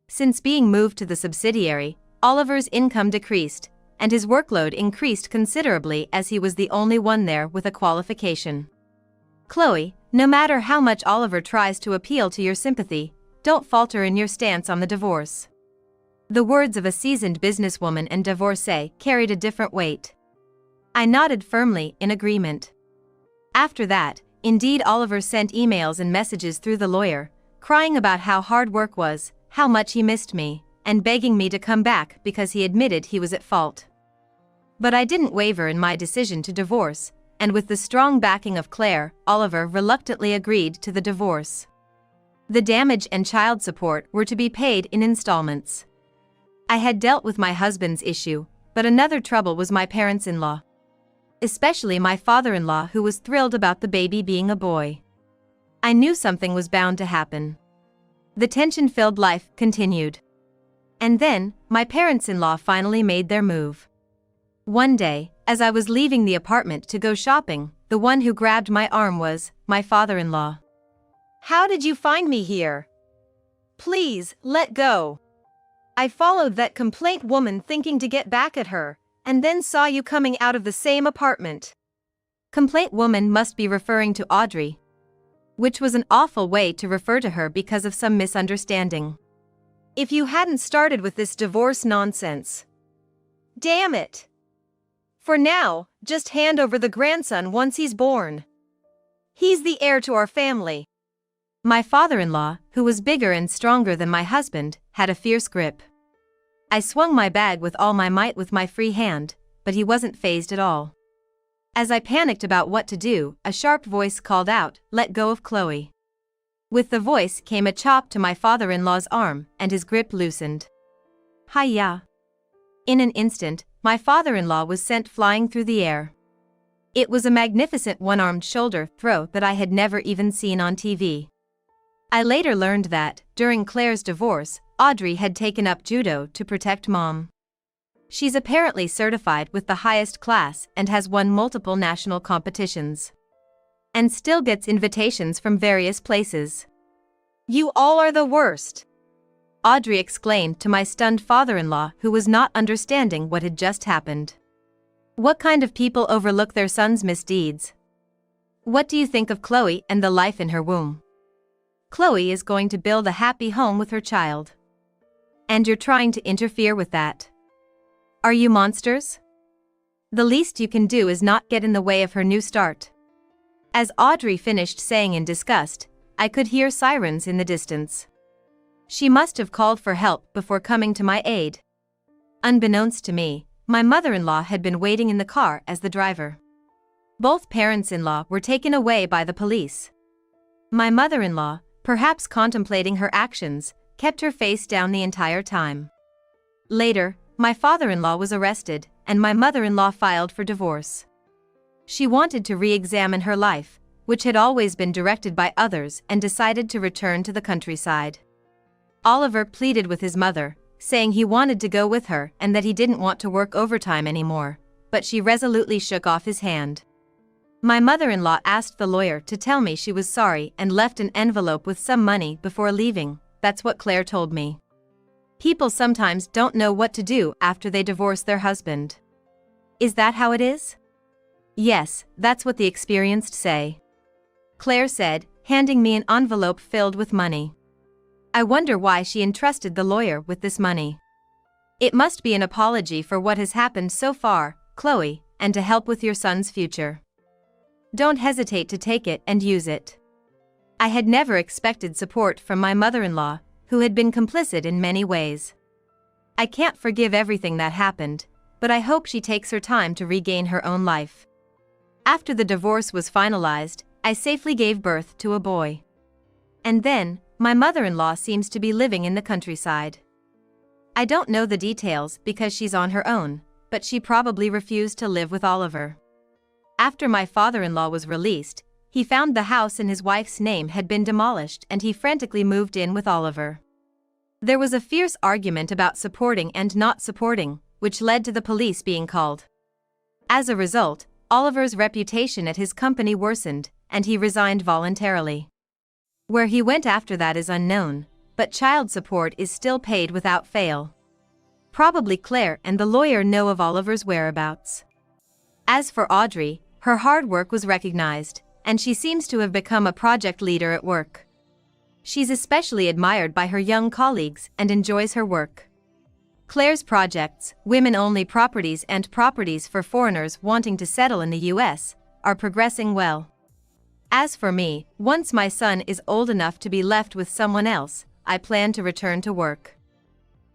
Since being moved to the subsidiary, Oliver's income decreased, and his workload increased considerably as he was the only one there with a qualification. Chloe, no matter how much Oliver tries to appeal to your sympathy, don't falter in your stance on the divorce. The words of a seasoned businesswoman and divorcee carried a different weight. I nodded firmly in agreement. After that, indeed, Oliver sent emails and messages through the lawyer, crying about how hard work was, how much he missed me, and begging me to come back because he admitted he was at fault. But I didn't waver in my decision to divorce, and with the strong backing of Claire, Oliver reluctantly agreed to the divorce. The damage and child support were to be paid in installments. I had dealt with my husband's issue, but another trouble was my parents-in-law. Especially my father-in-law, who was thrilled about the baby being a boy. I knew something was bound to happen. The tension-filled life continued. And then, my parents-in-law finally made their move. One day, as I was leaving the apartment to go shopping, the one who grabbed my arm was my father-in-law. "How did you find me here? Please, let go. I followed that complaint woman thinking to get back at her, and then saw you coming out of the same apartment." Complaint woman must be referring to Audrey. Which was an awful way to refer to her because of some misunderstanding. If you hadn't started with this divorce nonsense. Damn it. For now, just hand over the grandson once he's born. He's the heir to our family. My father-in-law, who was bigger and stronger than my husband, had a fierce grip. I swung my bag with all my might with my free hand, but he wasn't fazed at all. As I panicked about what to do, a sharp voice called out, "Let go of Chloe." With the voice came a chop to my father-in-law's arm, and his grip loosened. Hi-ya. In an instant, my father-in-law was sent flying through the air. It was a magnificent one-armed shoulder throw that I had never even seen on TV. I later learned that, during Claire's divorce, Audrey had taken up judo to protect Mom. She's apparently certified with the highest class and has won multiple national competitions. And still gets invitations from various places. You all are the worst, Audrey exclaimed to my stunned father-in-law, who was not understanding what had just happened. What kind of people overlook their son's misdeeds? What do you think of Chloe and the life in her womb? Chloe is going to build a happy home with her child. And you're trying to interfere with that. Are you monsters? The least you can do is not get in the way of her new start. As Audrey finished saying in disgust, I could hear sirens in the distance. She must have called for help before coming to my aid. Unbeknownst to me, my mother-in-law had been waiting in the car as the driver. Both parents-in-law were taken away by the police. My mother-in-law, perhaps contemplating her actions, kept her face down the entire time. Later, my father-in-law was arrested, and my mother-in-law filed for divorce. She wanted to re-examine her life, which had always been directed by others, and decided to return to the countryside. Oliver pleaded with his mother, saying he wanted to go with her and that he didn't want to work overtime anymore, but she resolutely shook off his hand. My mother-in-law asked the lawyer to tell me she was sorry and left an envelope with some money before leaving. That's what Claire told me. People sometimes don't know what to do after they divorce their husband. Is that how it is? Yes, that's what the experienced say, Claire said, handing me an envelope filled with money. I wonder why she entrusted the lawyer with this money. It must be an apology for what has happened so far, Chloe, and to help with your son's future. Don't hesitate to take it and use it. I had never expected support from my mother-in-law, who had been complicit in many ways. I can't forgive everything that happened, but I hope she takes her time to regain her own life. After the divorce was finalized, I safely gave birth to a boy. And then, my mother-in-law seems to be living in the countryside. I don't know the details because she's on her own, but she probably refused to live with Oliver. After my father-in-law was released, he found the house in his wife's name had been demolished and he frantically moved in with Oliver. There was a fierce argument about supporting and not supporting, which led to the police being called. As a result, Oliver's reputation at his company worsened, and he resigned voluntarily. Where he went after that is unknown, but child support is still paid without fail. Probably Claire and the lawyer know of Oliver's whereabouts. As for Audrey, her hard work was recognized, and she seems to have become a project leader at work. She's especially admired by her young colleagues and enjoys her work. Claire's projects, women-only properties and properties for foreigners wanting to settle in the US, are progressing well. As for me, once my son is old enough to be left with someone else, I plan to return to work.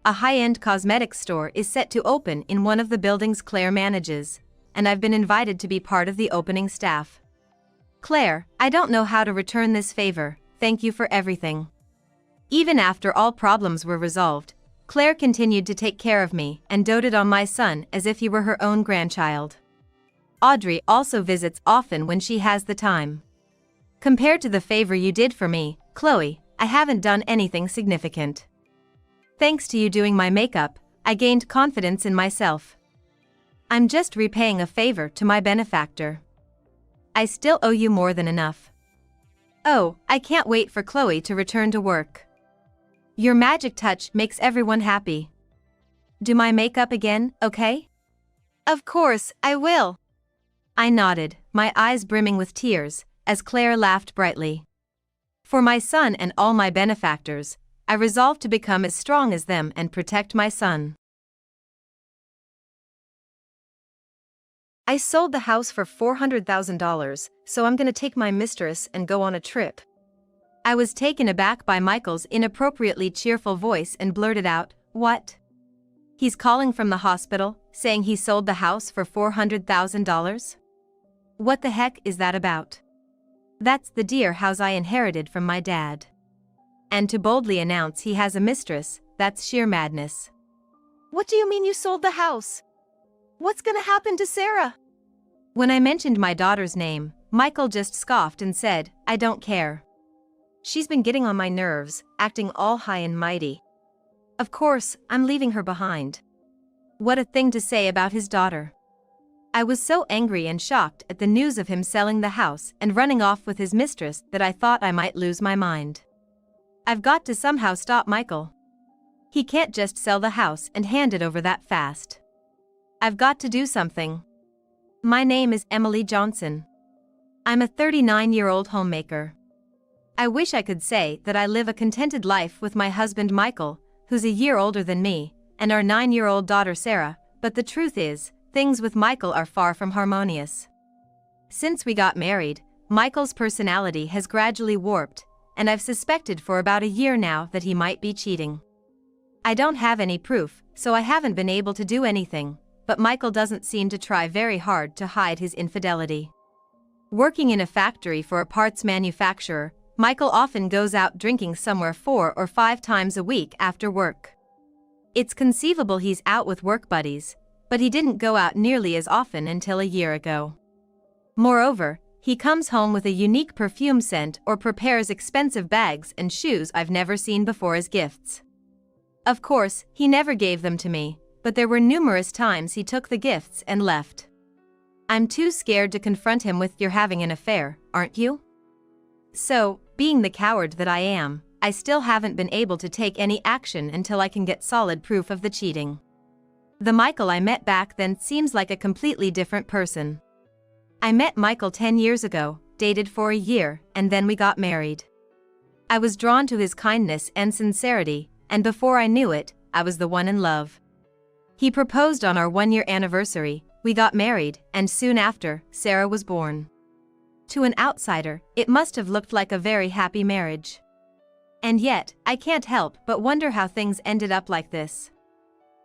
A high-end cosmetics store is set to open in one of the buildings Claire manages, and I've been invited to be part of the opening staff. Claire, I don't know how to return this favor, thank you for everything. Even after all problems were resolved, Claire continued to take care of me and doted on my son as if he were her own grandchild. Audrey also visits often when she has the time. Compared to the favor you did for me, Chloe, I haven't done anything significant. Thanks to you doing my makeup, I gained confidence in myself. I'm just repaying a favor to my benefactor. I still owe you more than enough. Oh, I can't wait for Chloe to return to work. Your magic touch makes everyone happy. Do my makeup again, okay? Of course, I will. I nodded, my eyes brimming with tears, as Claire laughed brightly. For my son and all my benefactors, I resolved to become as strong as them and protect my son. I sold the house for $400,000, so I'm gonna take my mistress and go on a trip. I was taken aback by Michael's inappropriately cheerful voice and blurted out, "What?" He's calling from the hospital, saying he sold the house for $400,000? What the heck is that about? That's the dear house I inherited from my dad. And to boldly announce he has a mistress, that's sheer madness. What do you mean you sold the house? What's gonna happen to Sarah? When I mentioned my daughter's name, Michael just scoffed and said, I don't care. She's been getting on my nerves, acting all high and mighty. Of course, I'm leaving her behind. What a thing to say about his daughter. I was so angry and shocked at the news of him selling the house and running off with his mistress that I thought I might lose my mind. I've got to somehow stop Michael. He can't just sell the house and hand it over that fast. I've got to do something. My name is Emily Johnson. I'm a 39-year-old homemaker. I wish I could say that I live a contented life with my husband Michael, who's a year older than me, and our 9-year-old daughter Sarah, but the truth is, things with Michael are far from harmonious. Since we got married, Michael's personality has gradually warped, and I've suspected for about a year now that he might be cheating. I don't have any proof, so I haven't been able to do anything, but Michael doesn't seem to try very hard to hide his infidelity. Working in a factory for a parts manufacturer, Michael often goes out drinking somewhere 4 or 5 times a week after work. It's conceivable he's out with work buddies, but he didn't go out nearly as often until a year ago. Moreover, he comes home with a unique perfume scent or prepares expensive bags and shoes I've never seen before as gifts. Of course, he never gave them to me, but there were numerous times he took the gifts and left. I'm too scared to confront him with "You're having an affair, aren't you?" So, being the coward that I am, I still haven't been able to take any action until I can get solid proof of the cheating. The Michael I met back then seems like a completely different person. I met Michael 10 years ago, dated for a year, and then we got married. I was drawn to his kindness and sincerity, and before I knew it, I was the one in love. He proposed on our 1-year anniversary, we got married, and soon after, Sarah was born. To an outsider, it must have looked like a very happy marriage. And yet, I can't help but wonder how things ended up like this.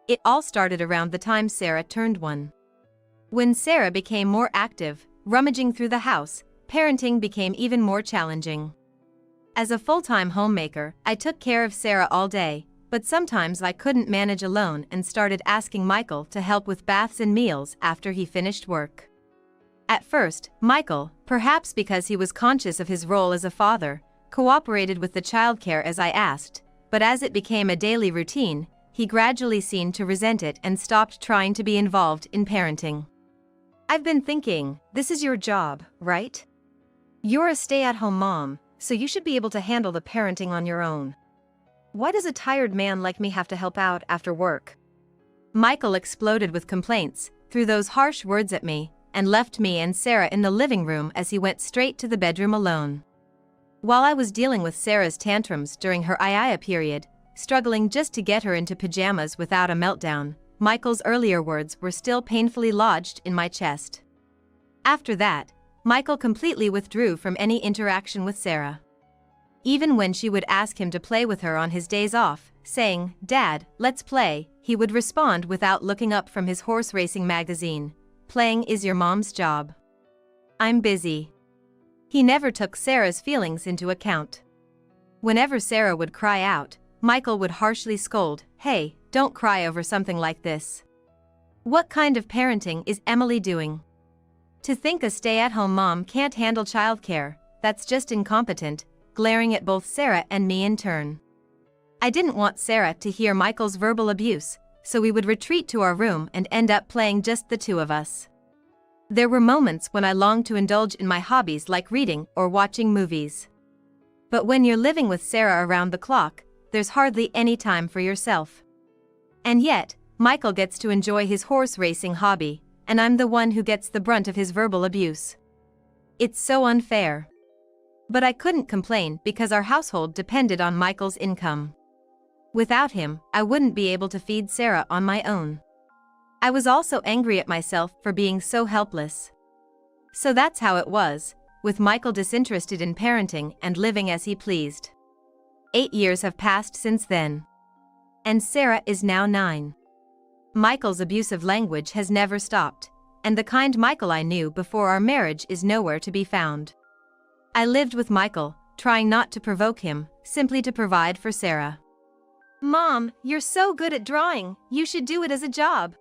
It all started around the time Sarah turned 1. When Sarah became more active, rummaging through the house, parenting became even more challenging. As a full-time homemaker, I took care of Sarah all day, but sometimes I couldn't manage alone and started asking Michael to help with baths and meals after he finished work. At first, Michael, perhaps because he was conscious of his role as a father, cooperated with the childcare as I asked, but as it became a daily routine, he gradually seemed to resent it and stopped trying to be involved in parenting. I've been thinking, this is your job, right? You're a stay-at-home mom, so you should be able to handle the parenting on your own. Why does a tired man like me have to help out after work? Michael exploded with complaints, threw those harsh words at me, and left me and Sarah in the living room as he went straight to the bedroom alone. While I was dealing with Sarah's tantrums during her aita period, struggling just to get her into pajamas without a meltdown, Michael's earlier words were still painfully lodged in my chest. After that, Michael completely withdrew from any interaction with Sarah. Even when she would ask him to play with her on his days off, saying, "Dad, let's play," he would respond without looking up from his horse racing magazine, "Playing is your mom's job. I'm busy." He never took Sarah's feelings into account. Whenever Sarah would cry out, Michael would harshly scold, "Hey, don't cry over something like this. What kind of parenting is Emily doing? To think a stay-at-home mom can't handle childcare, that's just incompetent," glaring at both Sarah and me in turn. I didn't want Sarah to hear Michael's verbal abuse, so we would retreat to our room and end up playing just the two of us. There were moments when I longed to indulge in my hobbies like reading or watching movies. But when you're living with Sarah around the clock, there's hardly any time for yourself. And yet, Michael gets to enjoy his horse racing hobby, and I'm the one who gets the brunt of his verbal abuse. It's so unfair. But I couldn't complain because our household depended on Michael's income. Without him, I wouldn't be able to feed Sarah on my own. I was also angry at myself for being so helpless. So that's how it was, with Michael disinterested in parenting and living as he pleased. 8 years have passed since then. And Sarah is now 9. Michael's abusive language has never stopped, and the kind Michael I knew before our marriage is nowhere to be found. I lived with Michael, trying not to provoke him, simply to provide for Sarah. Mom, you're so good at drawing, you should do it as a job.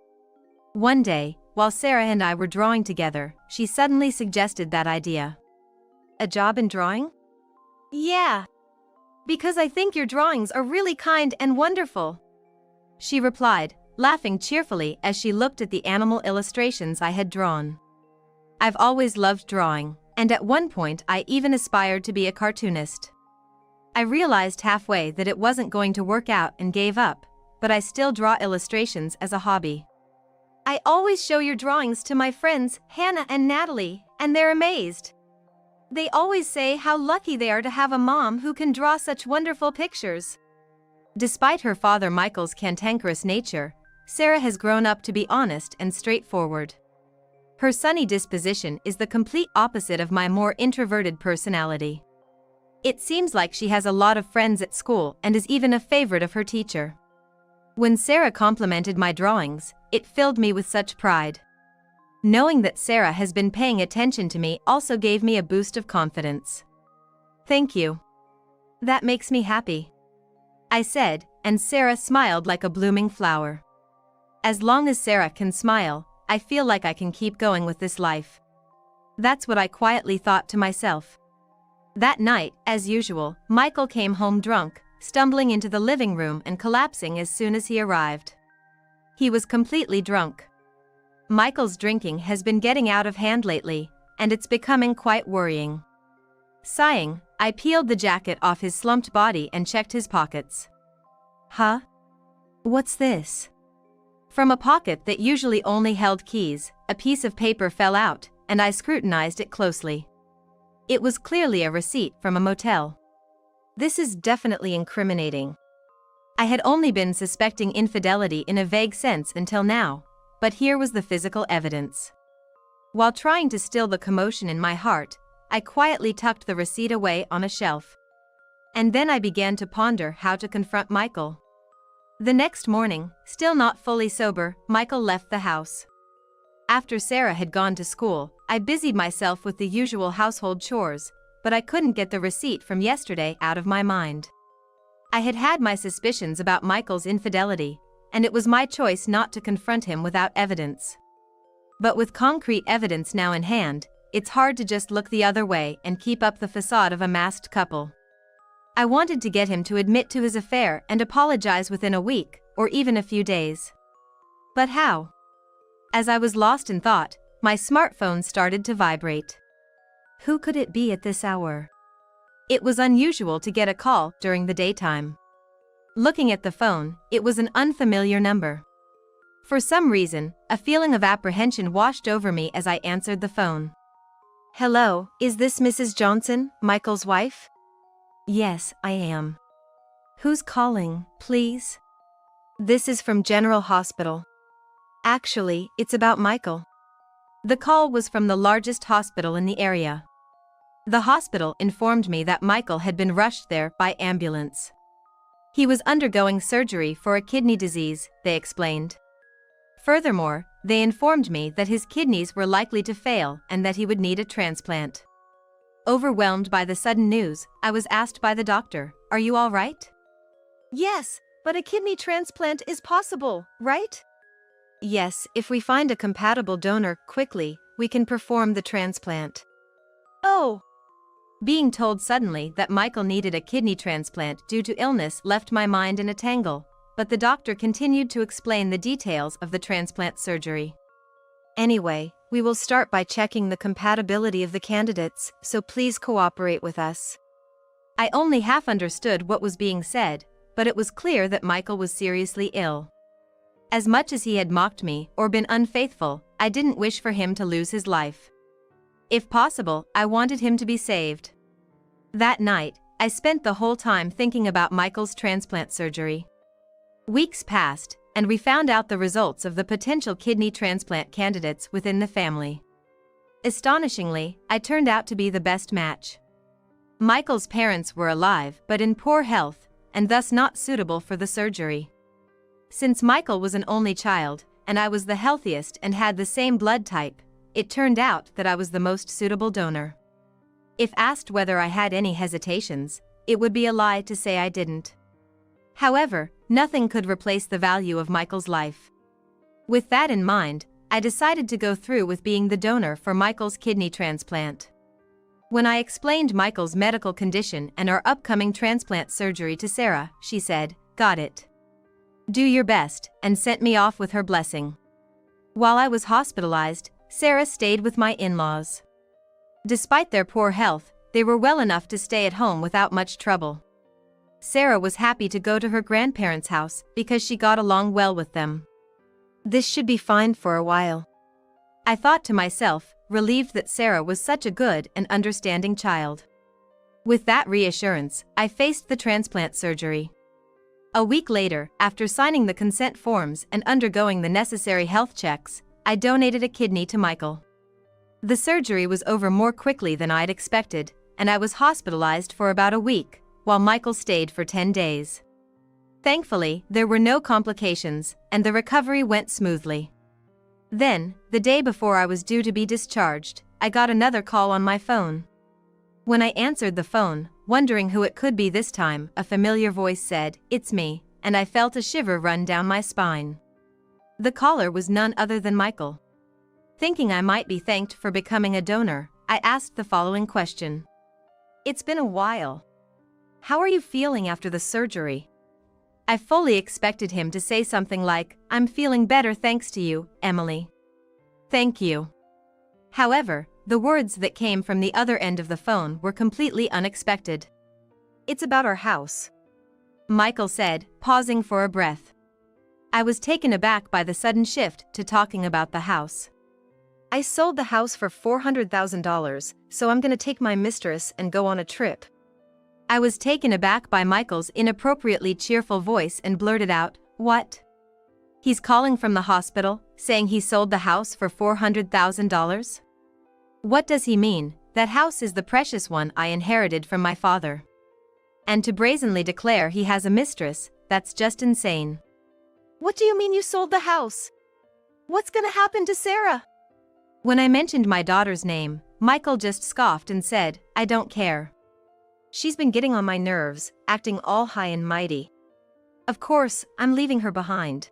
One day, while Sarah and I were drawing together, she suddenly suggested that idea. A job in drawing? Yeah. Because I think your drawings are really kind and wonderful, she replied, laughing cheerfully as she looked at the animal illustrations I had drawn. I've always loved drawing, and at one point I even aspired to be a cartoonist. I realized halfway that it wasn't going to work out and gave up, but I still draw illustrations as a hobby. I always show your drawings to my friends, Hannah and Natalie, and they're amazed. They always say how lucky they are to have a mom who can draw such wonderful pictures. Despite her father Michael's cantankerous nature, Sarah has grown up to be honest and straightforward. Her sunny disposition is the complete opposite of my more introverted personality. It seems like she has a lot of friends at school and is even a favorite of her teacher. When Sarah complimented my drawings, it filled me with such pride. Knowing that Sarah has been paying attention to me also gave me a boost of confidence. Thank you. That makes me happy, I said, and Sarah smiled like a blooming flower. As long as Sarah can smile, I feel like I can keep going with this life. That's what I quietly thought to myself. That night, as usual, Michael came home drunk, stumbling into the living room and collapsing as soon as he arrived. He was completely drunk. Michael's drinking has been getting out of hand lately, and it's becoming quite worrying. Sighing, I peeled the jacket off his slumped body and checked his pockets. Huh? What's this? From a pocket that usually only held keys, a piece of paper fell out, and I scrutinized it closely. It was clearly a receipt from a motel. This is definitely incriminating. I had only been suspecting infidelity in a vague sense until now, but here was the physical evidence. While trying to still the commotion in my heart, I quietly tucked the receipt away on a shelf. And then I began to ponder how to confront Michael. The next morning, still not fully sober, Michael left the house. After Sarah had gone to school, I busied myself with the usual household chores, but I couldn't get the receipt from yesterday out of my mind. I had had my suspicions about Michael's infidelity, and it was my choice not to confront him without evidence. But with concrete evidence now in hand, it's hard to just look the other way and keep up the facade of a masked couple. I wanted to get him to admit to his affair and apologize within a week, or even a few days. But how? As I was lost in thought, my smartphone started to vibrate. Who could it be at this hour? It was unusual to get a call during the daytime. Looking at the phone, it was an unfamiliar number. For some reason, a feeling of apprehension washed over me as I answered the phone. Hello, is this Mrs. Johnson, Michael's wife? Yes, I am. Who's calling, please? This is from General Hospital. Actually, it's about Michael. The call was from the largest hospital in the area. The hospital informed me that Michael had been rushed there by ambulance. He was undergoing surgery for a kidney disease, they explained. Furthermore, they informed me that his kidneys were likely to fail and that he would need a transplant. Overwhelmed by the sudden news, I was asked by the doctor, "Are you all right?" Yes, but a kidney transplant is possible, right? Yes, if we find a compatible donor quickly, we can perform the transplant. Oh! Being told suddenly that Michael needed a kidney transplant due to illness left my mind in a tangle, but the doctor continued to explain the details of the transplant surgery. Anyway, we will start by checking the compatibility of the candidates, so please cooperate with us. I only half understood what was being said, but it was clear that Michael was seriously ill. As much as he had mocked me or been unfaithful, I didn't wish for him to lose his life. If possible, I wanted him to be saved. That night, I spent the whole time thinking about Michael's transplant surgery. Weeks passed, and we found out the results of the potential kidney transplant candidates within the family. Astonishingly, I turned out to be the best match. Michael's parents were alive but in poor health, and thus not suitable for the surgery. Since Michael was an only child, and I was the healthiest and had the same blood type, it turned out that I was the most suitable donor. If asked whether I had any hesitations, it would be a lie to say I didn't. However, nothing could replace the value of Michael's life. With that in mind, I decided to go through with being the donor for Michael's kidney transplant. When I explained Michael's medical condition and our upcoming transplant surgery to Sarah, she said, "Got it. Do your best," and sent me off with her blessing. While I was hospitalized, Sarah stayed with my in-laws. Despite their poor health, they were well enough to stay at home without much trouble. Sarah was happy to go to her grandparents' house because she got along well with them. This should be fine for a while, I thought to myself, relieved that Sarah was such a good and understanding child. With that reassurance, I faced the transplant surgery. A week later, after signing the consent forms and undergoing the necessary health checks, I donated a kidney to Michael. The surgery was over more quickly than I'd expected, and I was hospitalized for about a week, while Michael stayed for 10 days. Thankfully, there were no complications, and the recovery went smoothly. Then, the day before I was due to be discharged, I got another call on my phone. When I answered the phone, wondering who it could be this time, a familiar voice said, "It's me," and I felt a shiver run down my spine. The caller was none other than Michael. Thinking I might be thanked for becoming a donor, I asked the following question. "It's been a while. How are you feeling after the surgery?" I fully expected him to say something like, "I'm feeling better thanks to you, Emily. Thank you." However, the words that came from the other end of the phone were completely unexpected. "It's about our house," Michael said, pausing for a breath. I was taken aback by the sudden shift to talking about the house. "I sold the house for $400,000, so I'm gonna take my mistress and go on a trip." I was taken aback by Michael's inappropriately cheerful voice and blurted out, "What? He's calling from the hospital, saying he sold the house for $400,000? What does he mean? That house is the precious one I inherited from my father. And to brazenly declare he has a mistress, that's just insane." "What do you mean you sold the house? What's gonna happen to Sarah?" When I mentioned my daughter's name, Michael just scoffed and said, "I don't care. She's been getting on my nerves, acting all high and mighty. Of course, I'm leaving her behind."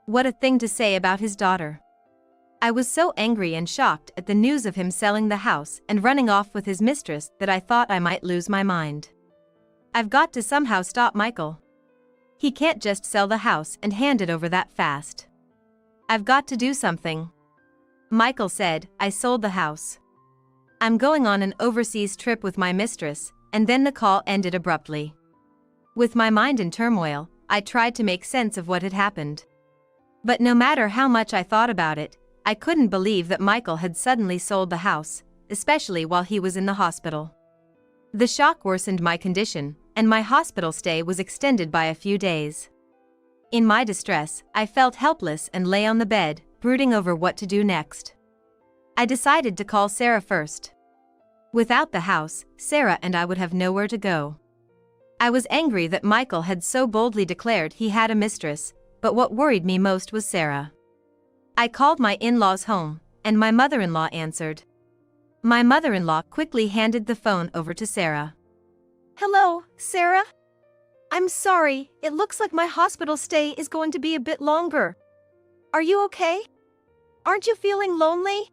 What a thing to say about his daughter. I was so angry and shocked at the news of him selling the house and running off with his mistress that I thought I might lose my mind. I've got to somehow stop Michael. He can't just sell the house and hand it over that fast. I've got to do something. Michael said, "I sold the house. I'm going on an overseas trip with my mistress," and then the call ended abruptly. With my mind in turmoil, I tried to make sense of what had happened. But no matter how much I thought about it, I couldn't believe that Michael had suddenly sold the house, especially while he was in the hospital. The shock worsened my condition, and my hospital stay was extended by a few days. In my distress, I felt helpless and lay on the bed, brooding over what to do next. I decided to call Sarah first. Without the house, Sarah and I would have nowhere to go. I was angry that Michael had so boldly declared he had a mistress, but what worried me most was Sarah. I called my in-laws home, and my mother-in-law answered. My mother-in-law quickly handed the phone over to Sarah. "Hello, Sarah? I'm sorry, it looks like my hospital stay is going to be a bit longer. Are you okay? Aren't you feeling lonely?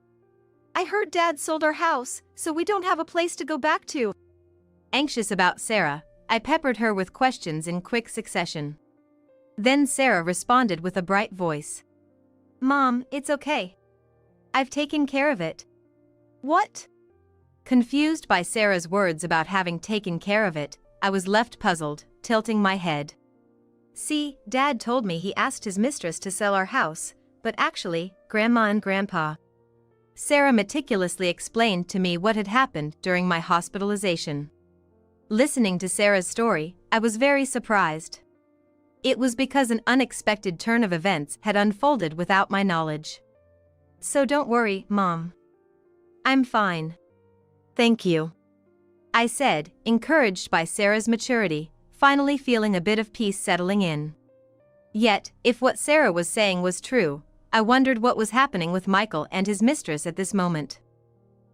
I heard Dad sold our house, so we don't have a place to go back to." Anxious about Sarah, I peppered her with questions in quick succession. Then Sarah responded with a bright voice. "Mom, it's okay. I've taken care of it." "What?" Confused by Sarah's words about having taken care of it, I was left puzzled, tilting my head. "See, Dad told me he asked his mistress to sell our house, but actually, Grandma and Grandpa." Sarah meticulously explained to me what had happened during my hospitalization. Listening to Sarah's story, I was very surprised. It was because an unexpected turn of events had unfolded without my knowledge. "So don't worry, Mom. I'm fine. Thank you," I said, encouraged by Sarah's maturity, finally feeling a bit of peace settling in. Yet, if what Sarah was saying was true, I wondered what was happening with Michael and his mistress at this moment.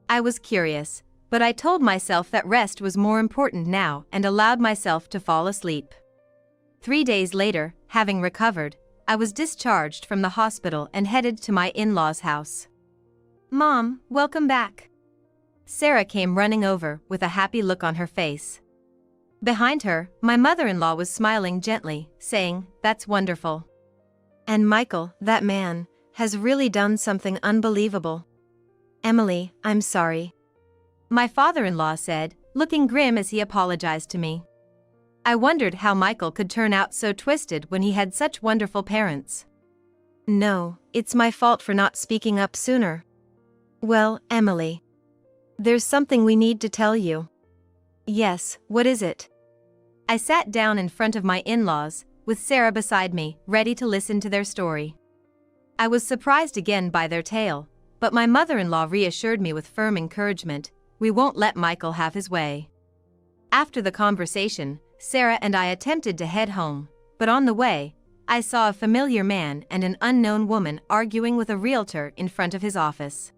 I was curious, But I told myself that rest was more important now and allowed myself to fall asleep. 3 days later, having recovered, I was discharged from the hospital and headed to my in-laws' house. "Mom, welcome back." Sarah came running over with a happy look on her face. Behind her, my mother-in-law was smiling gently, saying, "That's wonderful. And Michael, that man, has really done something unbelievable. Emily, I'm sorry." My father-in-law said, looking grim as he apologized to me. I wondered how Michael could turn out so twisted when he had such wonderful parents. "No, it's my fault for not speaking up sooner." "Well, Emily, there's something we need to tell you." "Yes, what is it?" I sat down in front of my in-laws, with Sarah beside me, ready to listen to their story. I was surprised again by their tale, but my mother-in-law reassured me with firm encouragement, "We won't let Michael have his way." After the conversation, Sarah and I attempted to head home, but on the way, I saw a familiar man and an unknown woman arguing with a realtor in front of his office.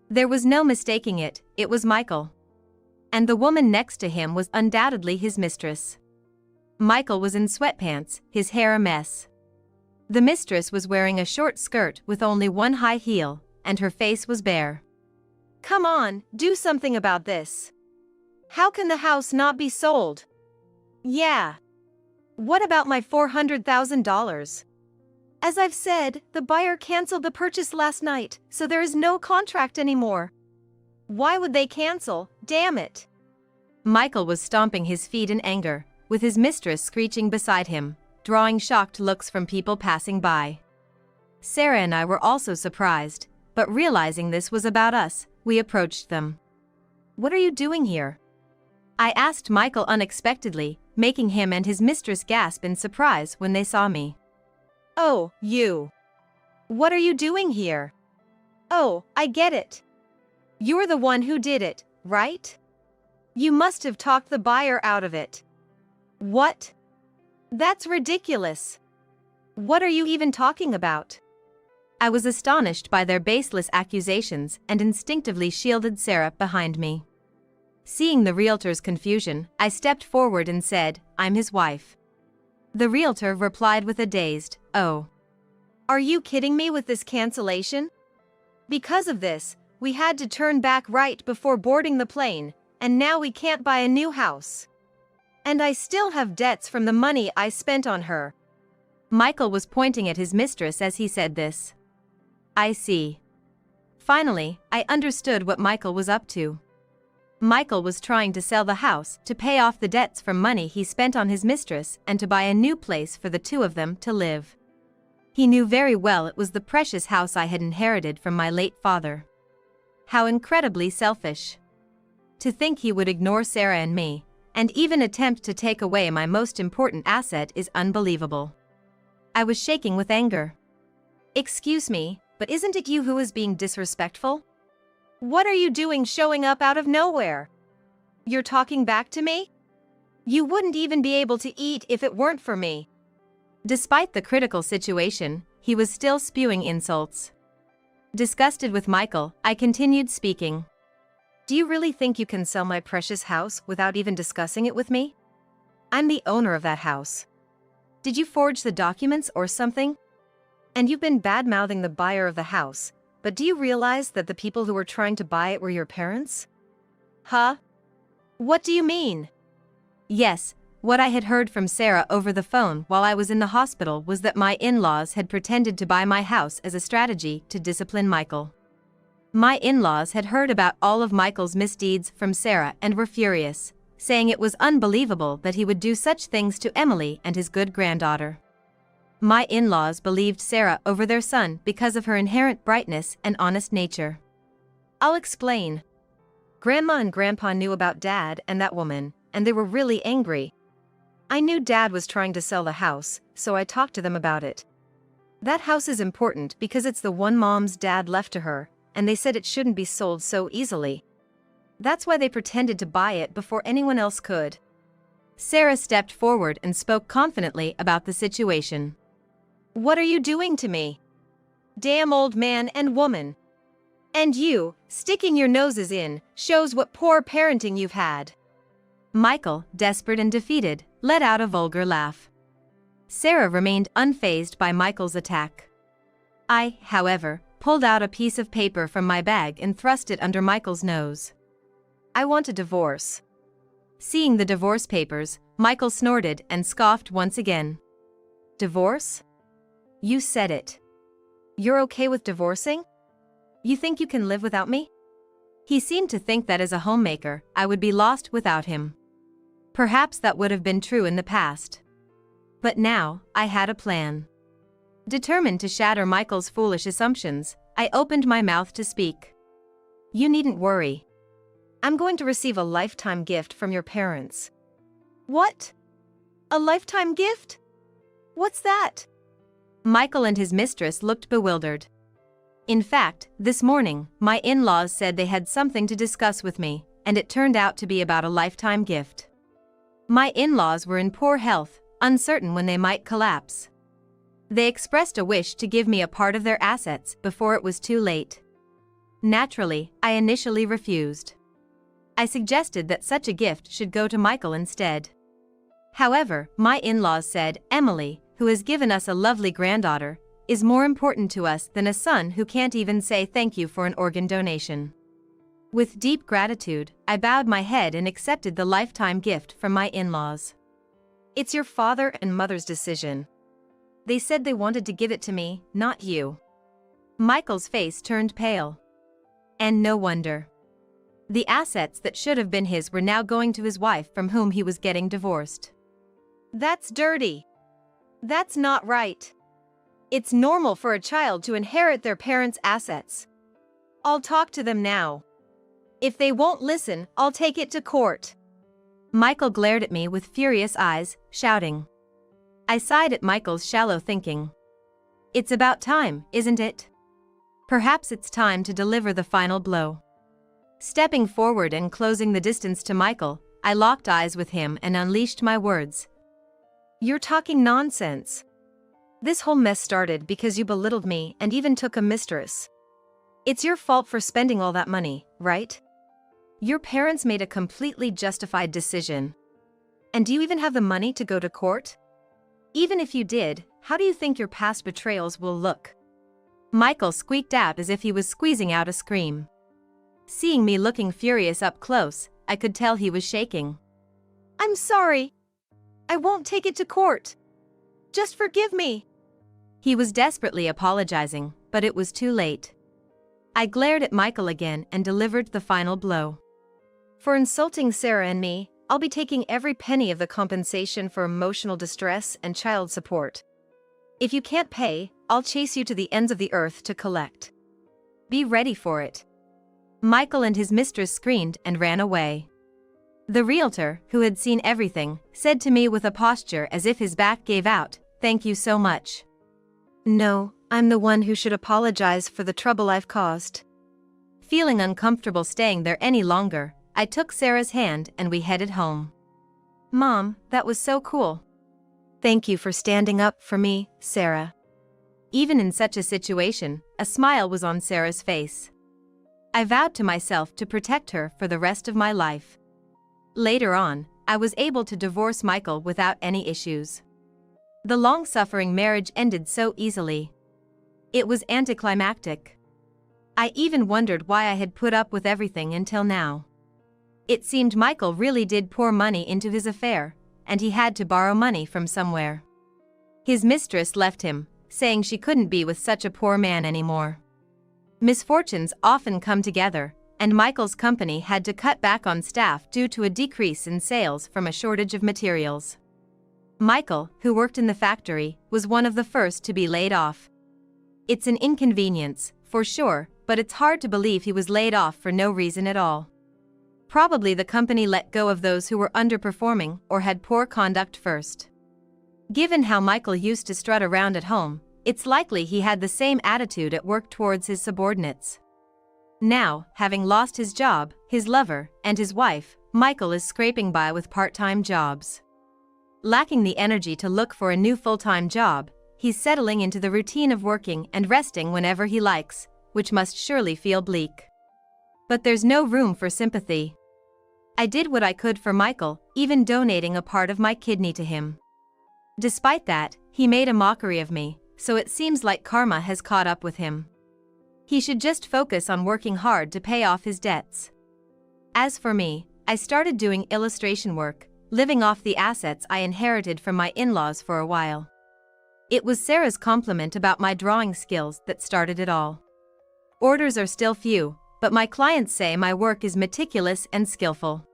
There was no mistaking it, it was Michael. And the woman next to him was undoubtedly his mistress. Michael was in sweatpants, his hair a mess. The mistress was wearing a short skirt with only one high heel, and her face was bare. "Come on, do something about this. How can the house not be sold?" "Yeah. What about my $400,000? As I've said, the buyer canceled the purchase last night, so there is no contract anymore." "Why would they cancel, damn it?" Michael was stomping his feet in anger, with his mistress screeching beside him, drawing shocked looks from people passing by. Sarah and I were also surprised, but realizing this was about us, we approached them. "What are you doing here?" I asked Michael unexpectedly, making him and his mistress gasp in surprise when they saw me. "Oh, you. What are you doing here?" "Oh, I get it. You're the one who did it, right? You must have talked the buyer out of it." "What? That's ridiculous. What are you even talking about?" I was astonished by their baseless accusations and instinctively shielded Sarah behind me. Seeing the realtor's confusion, I stepped forward and said, "I'm his wife." The realtor replied with a dazed, "Oh. Are you kidding me with this cancellation? Because of this, we had to turn back right before boarding the plane, and now we can't buy a new house. And I still have debts from the money I spent on her." Michael was pointing at his mistress as he said this. "I see." Finally, I understood what Michael was up to. Michael was trying to sell the house to pay off the debts from money he spent on his mistress and to buy a new place for the two of them to live. He knew very well it was the precious house I had inherited from my late father. How incredibly selfish. To think he would ignore Sarah and me, and even attempt to take away my most important asset is unbelievable. I was shaking with anger. "Excuse me, but isn't it you who is being disrespectful? What are you doing showing up out of nowhere? You're talking back to me? You wouldn't even be able to eat if it weren't for me." Despite the critical situation, he was still spewing insults. Disgusted with Michael, I continued speaking. "Do you really think you can sell my precious house without even discussing it with me? I'm the owner of that house. Did you forge the documents or something? And you've been bad-mouthing the buyer of the house, but do you realize that the people who were trying to buy it were your parents?" "Huh? What do you mean?" Yes, what I had heard from Sarah over the phone while I was in the hospital was that my in-laws had pretended to buy my house as a strategy to discipline Michael. My in-laws had heard about all of Michael's misdeeds from Sarah and were furious, saying it was unbelievable that he would do such things to Emily and his good granddaughter. My in-laws believed Sarah over their son because of her inherent brightness and honest nature. I'll explain. Grandma and Grandpa knew about Dad and that woman, and they were really angry. I knew Dad was trying to sell the house, so I talked to them about it. That house is important because it's the one Mom's dad left to her, and they said it shouldn't be sold so easily. That's why they pretended to buy it before anyone else could. Sarah stepped forward and spoke confidently about the situation. "What are you doing to me? Damn old man and woman. And you, sticking your noses in, shows what poor parenting you've had. Michael, desperate and defeated, let out a vulgar laugh. Sarah remained unfazed by Michael's attack. I, however, pulled out a piece of paper from my bag and thrust it under Michael's nose. I want a divorce. Seeing the divorce papers, Michael snorted and scoffed once again. Divorce? You said it. You're okay with divorcing? You think you can live without me? He seemed to think that as a homemaker, I would be lost without him. Perhaps that would have been true in the past. But now, I had a plan. Determined to shatter Michael's foolish assumptions, I opened my mouth to speak. You needn't worry. I'm going to receive a lifetime gift from your parents. What? A lifetime gift? What's that? Michael and his mistress looked bewildered. In fact, this morning, my in-laws said they had something to discuss with me, and it turned out to be about a lifetime gift. My in-laws were in poor health, uncertain when they might collapse. They expressed a wish to give me a part of their assets before it was too late. Naturally, I initially refused. I suggested that such a gift should go to Michael instead. However, my in-laws said, Emily, who has given us a lovely granddaughter, is more important to us than a son who can't even say thank you for an organ donation. With deep gratitude, I bowed my head and accepted the lifetime gift from my in-laws. It's your father and mother's decision. They said they wanted to give it to me, not you. Michael's face turned pale. And no wonder. The assets that should have been his were now going to his wife from whom he was getting divorced. That's dirty. That's not right. It's normal for a child to inherit their parents' assets. I'll talk to them now. If they won't listen, I'll take it to court. Michael glared at me with furious eyes, shouting. I sighed at Michael's shallow thinking. It's about time, isn't it? Perhaps it's time to deliver the final blow. Stepping forward and closing the distance to Michael, I locked eyes with him and unleashed my words. You're talking nonsense. This whole mess started because you belittled me and even took a mistress. It's your fault for spending all that money, right? Your parents made a completely justified decision. And do you even have the money to go to court? Even if you did, how do you think your past betrayals will look? Michael squeaked out as if he was squeezing out a scream. Seeing me looking furious up close, I could tell he was shaking. I'm sorry. I won't take it to court. Just forgive me. He was desperately apologizing, but it was too late. I glared at Michael again and delivered the final blow. For insulting Sarah and me, I'll be taking every penny of the compensation for emotional distress and child support. If you can't pay, I'll chase you to the ends of the earth to collect. Be ready for it. Michael and his mistress screamed and ran away. The realtor, who had seen everything, said to me with a posture as if his back gave out, "Thank you so much." No, I'm the one who should apologize for the trouble I've caused. Feeling uncomfortable staying there any longer, I took Sarah's hand and we headed home. Mom, that was so cool. Thank you for standing up for me, Sarah. Even in such a situation, a smile was on Sarah's face. I vowed to myself to protect her for the rest of my life. Later on, I was able to divorce Michael without any issues. The long-suffering marriage ended so easily. It was anticlimactic. I even wondered why I had put up with everything until now. It seemed Michael really did pour money into his affair, and he had to borrow money from somewhere. His mistress left him, saying she couldn't be with such a poor man anymore. Misfortunes often come together, and Michael's company had to cut back on staff due to a decrease in sales from a shortage of materials. Michael, who worked in the factory, was one of the first to be laid off. It's an inconvenience, for sure, but it's hard to believe he was laid off for no reason at all. Probably the company let go of those who were underperforming or had poor conduct first. Given how Michael used to strut around at home, it's likely he had the same attitude at work towards his subordinates. Now, having lost his job, his lover, and his wife, Michael is scraping by with part-time jobs. Lacking the energy to look for a new full-time job, he's settling into the routine of working and resting whenever he likes, which must surely feel bleak. But there's no room for sympathy. I did what I could for Michael, even donating a part of my kidney to him. Despite that, he made a mockery of me, so it seems like karma has caught up with him. He should just focus on working hard to pay off his debts. As for me, I started doing illustration work, living off the assets I inherited from my in-laws for a while. It was Sarah's compliment about my drawing skills that started it all. Orders are still few, but my clients say my work is meticulous and skillful.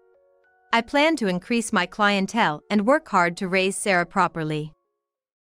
I plan to increase my clientele and work hard to raise Sarah properly.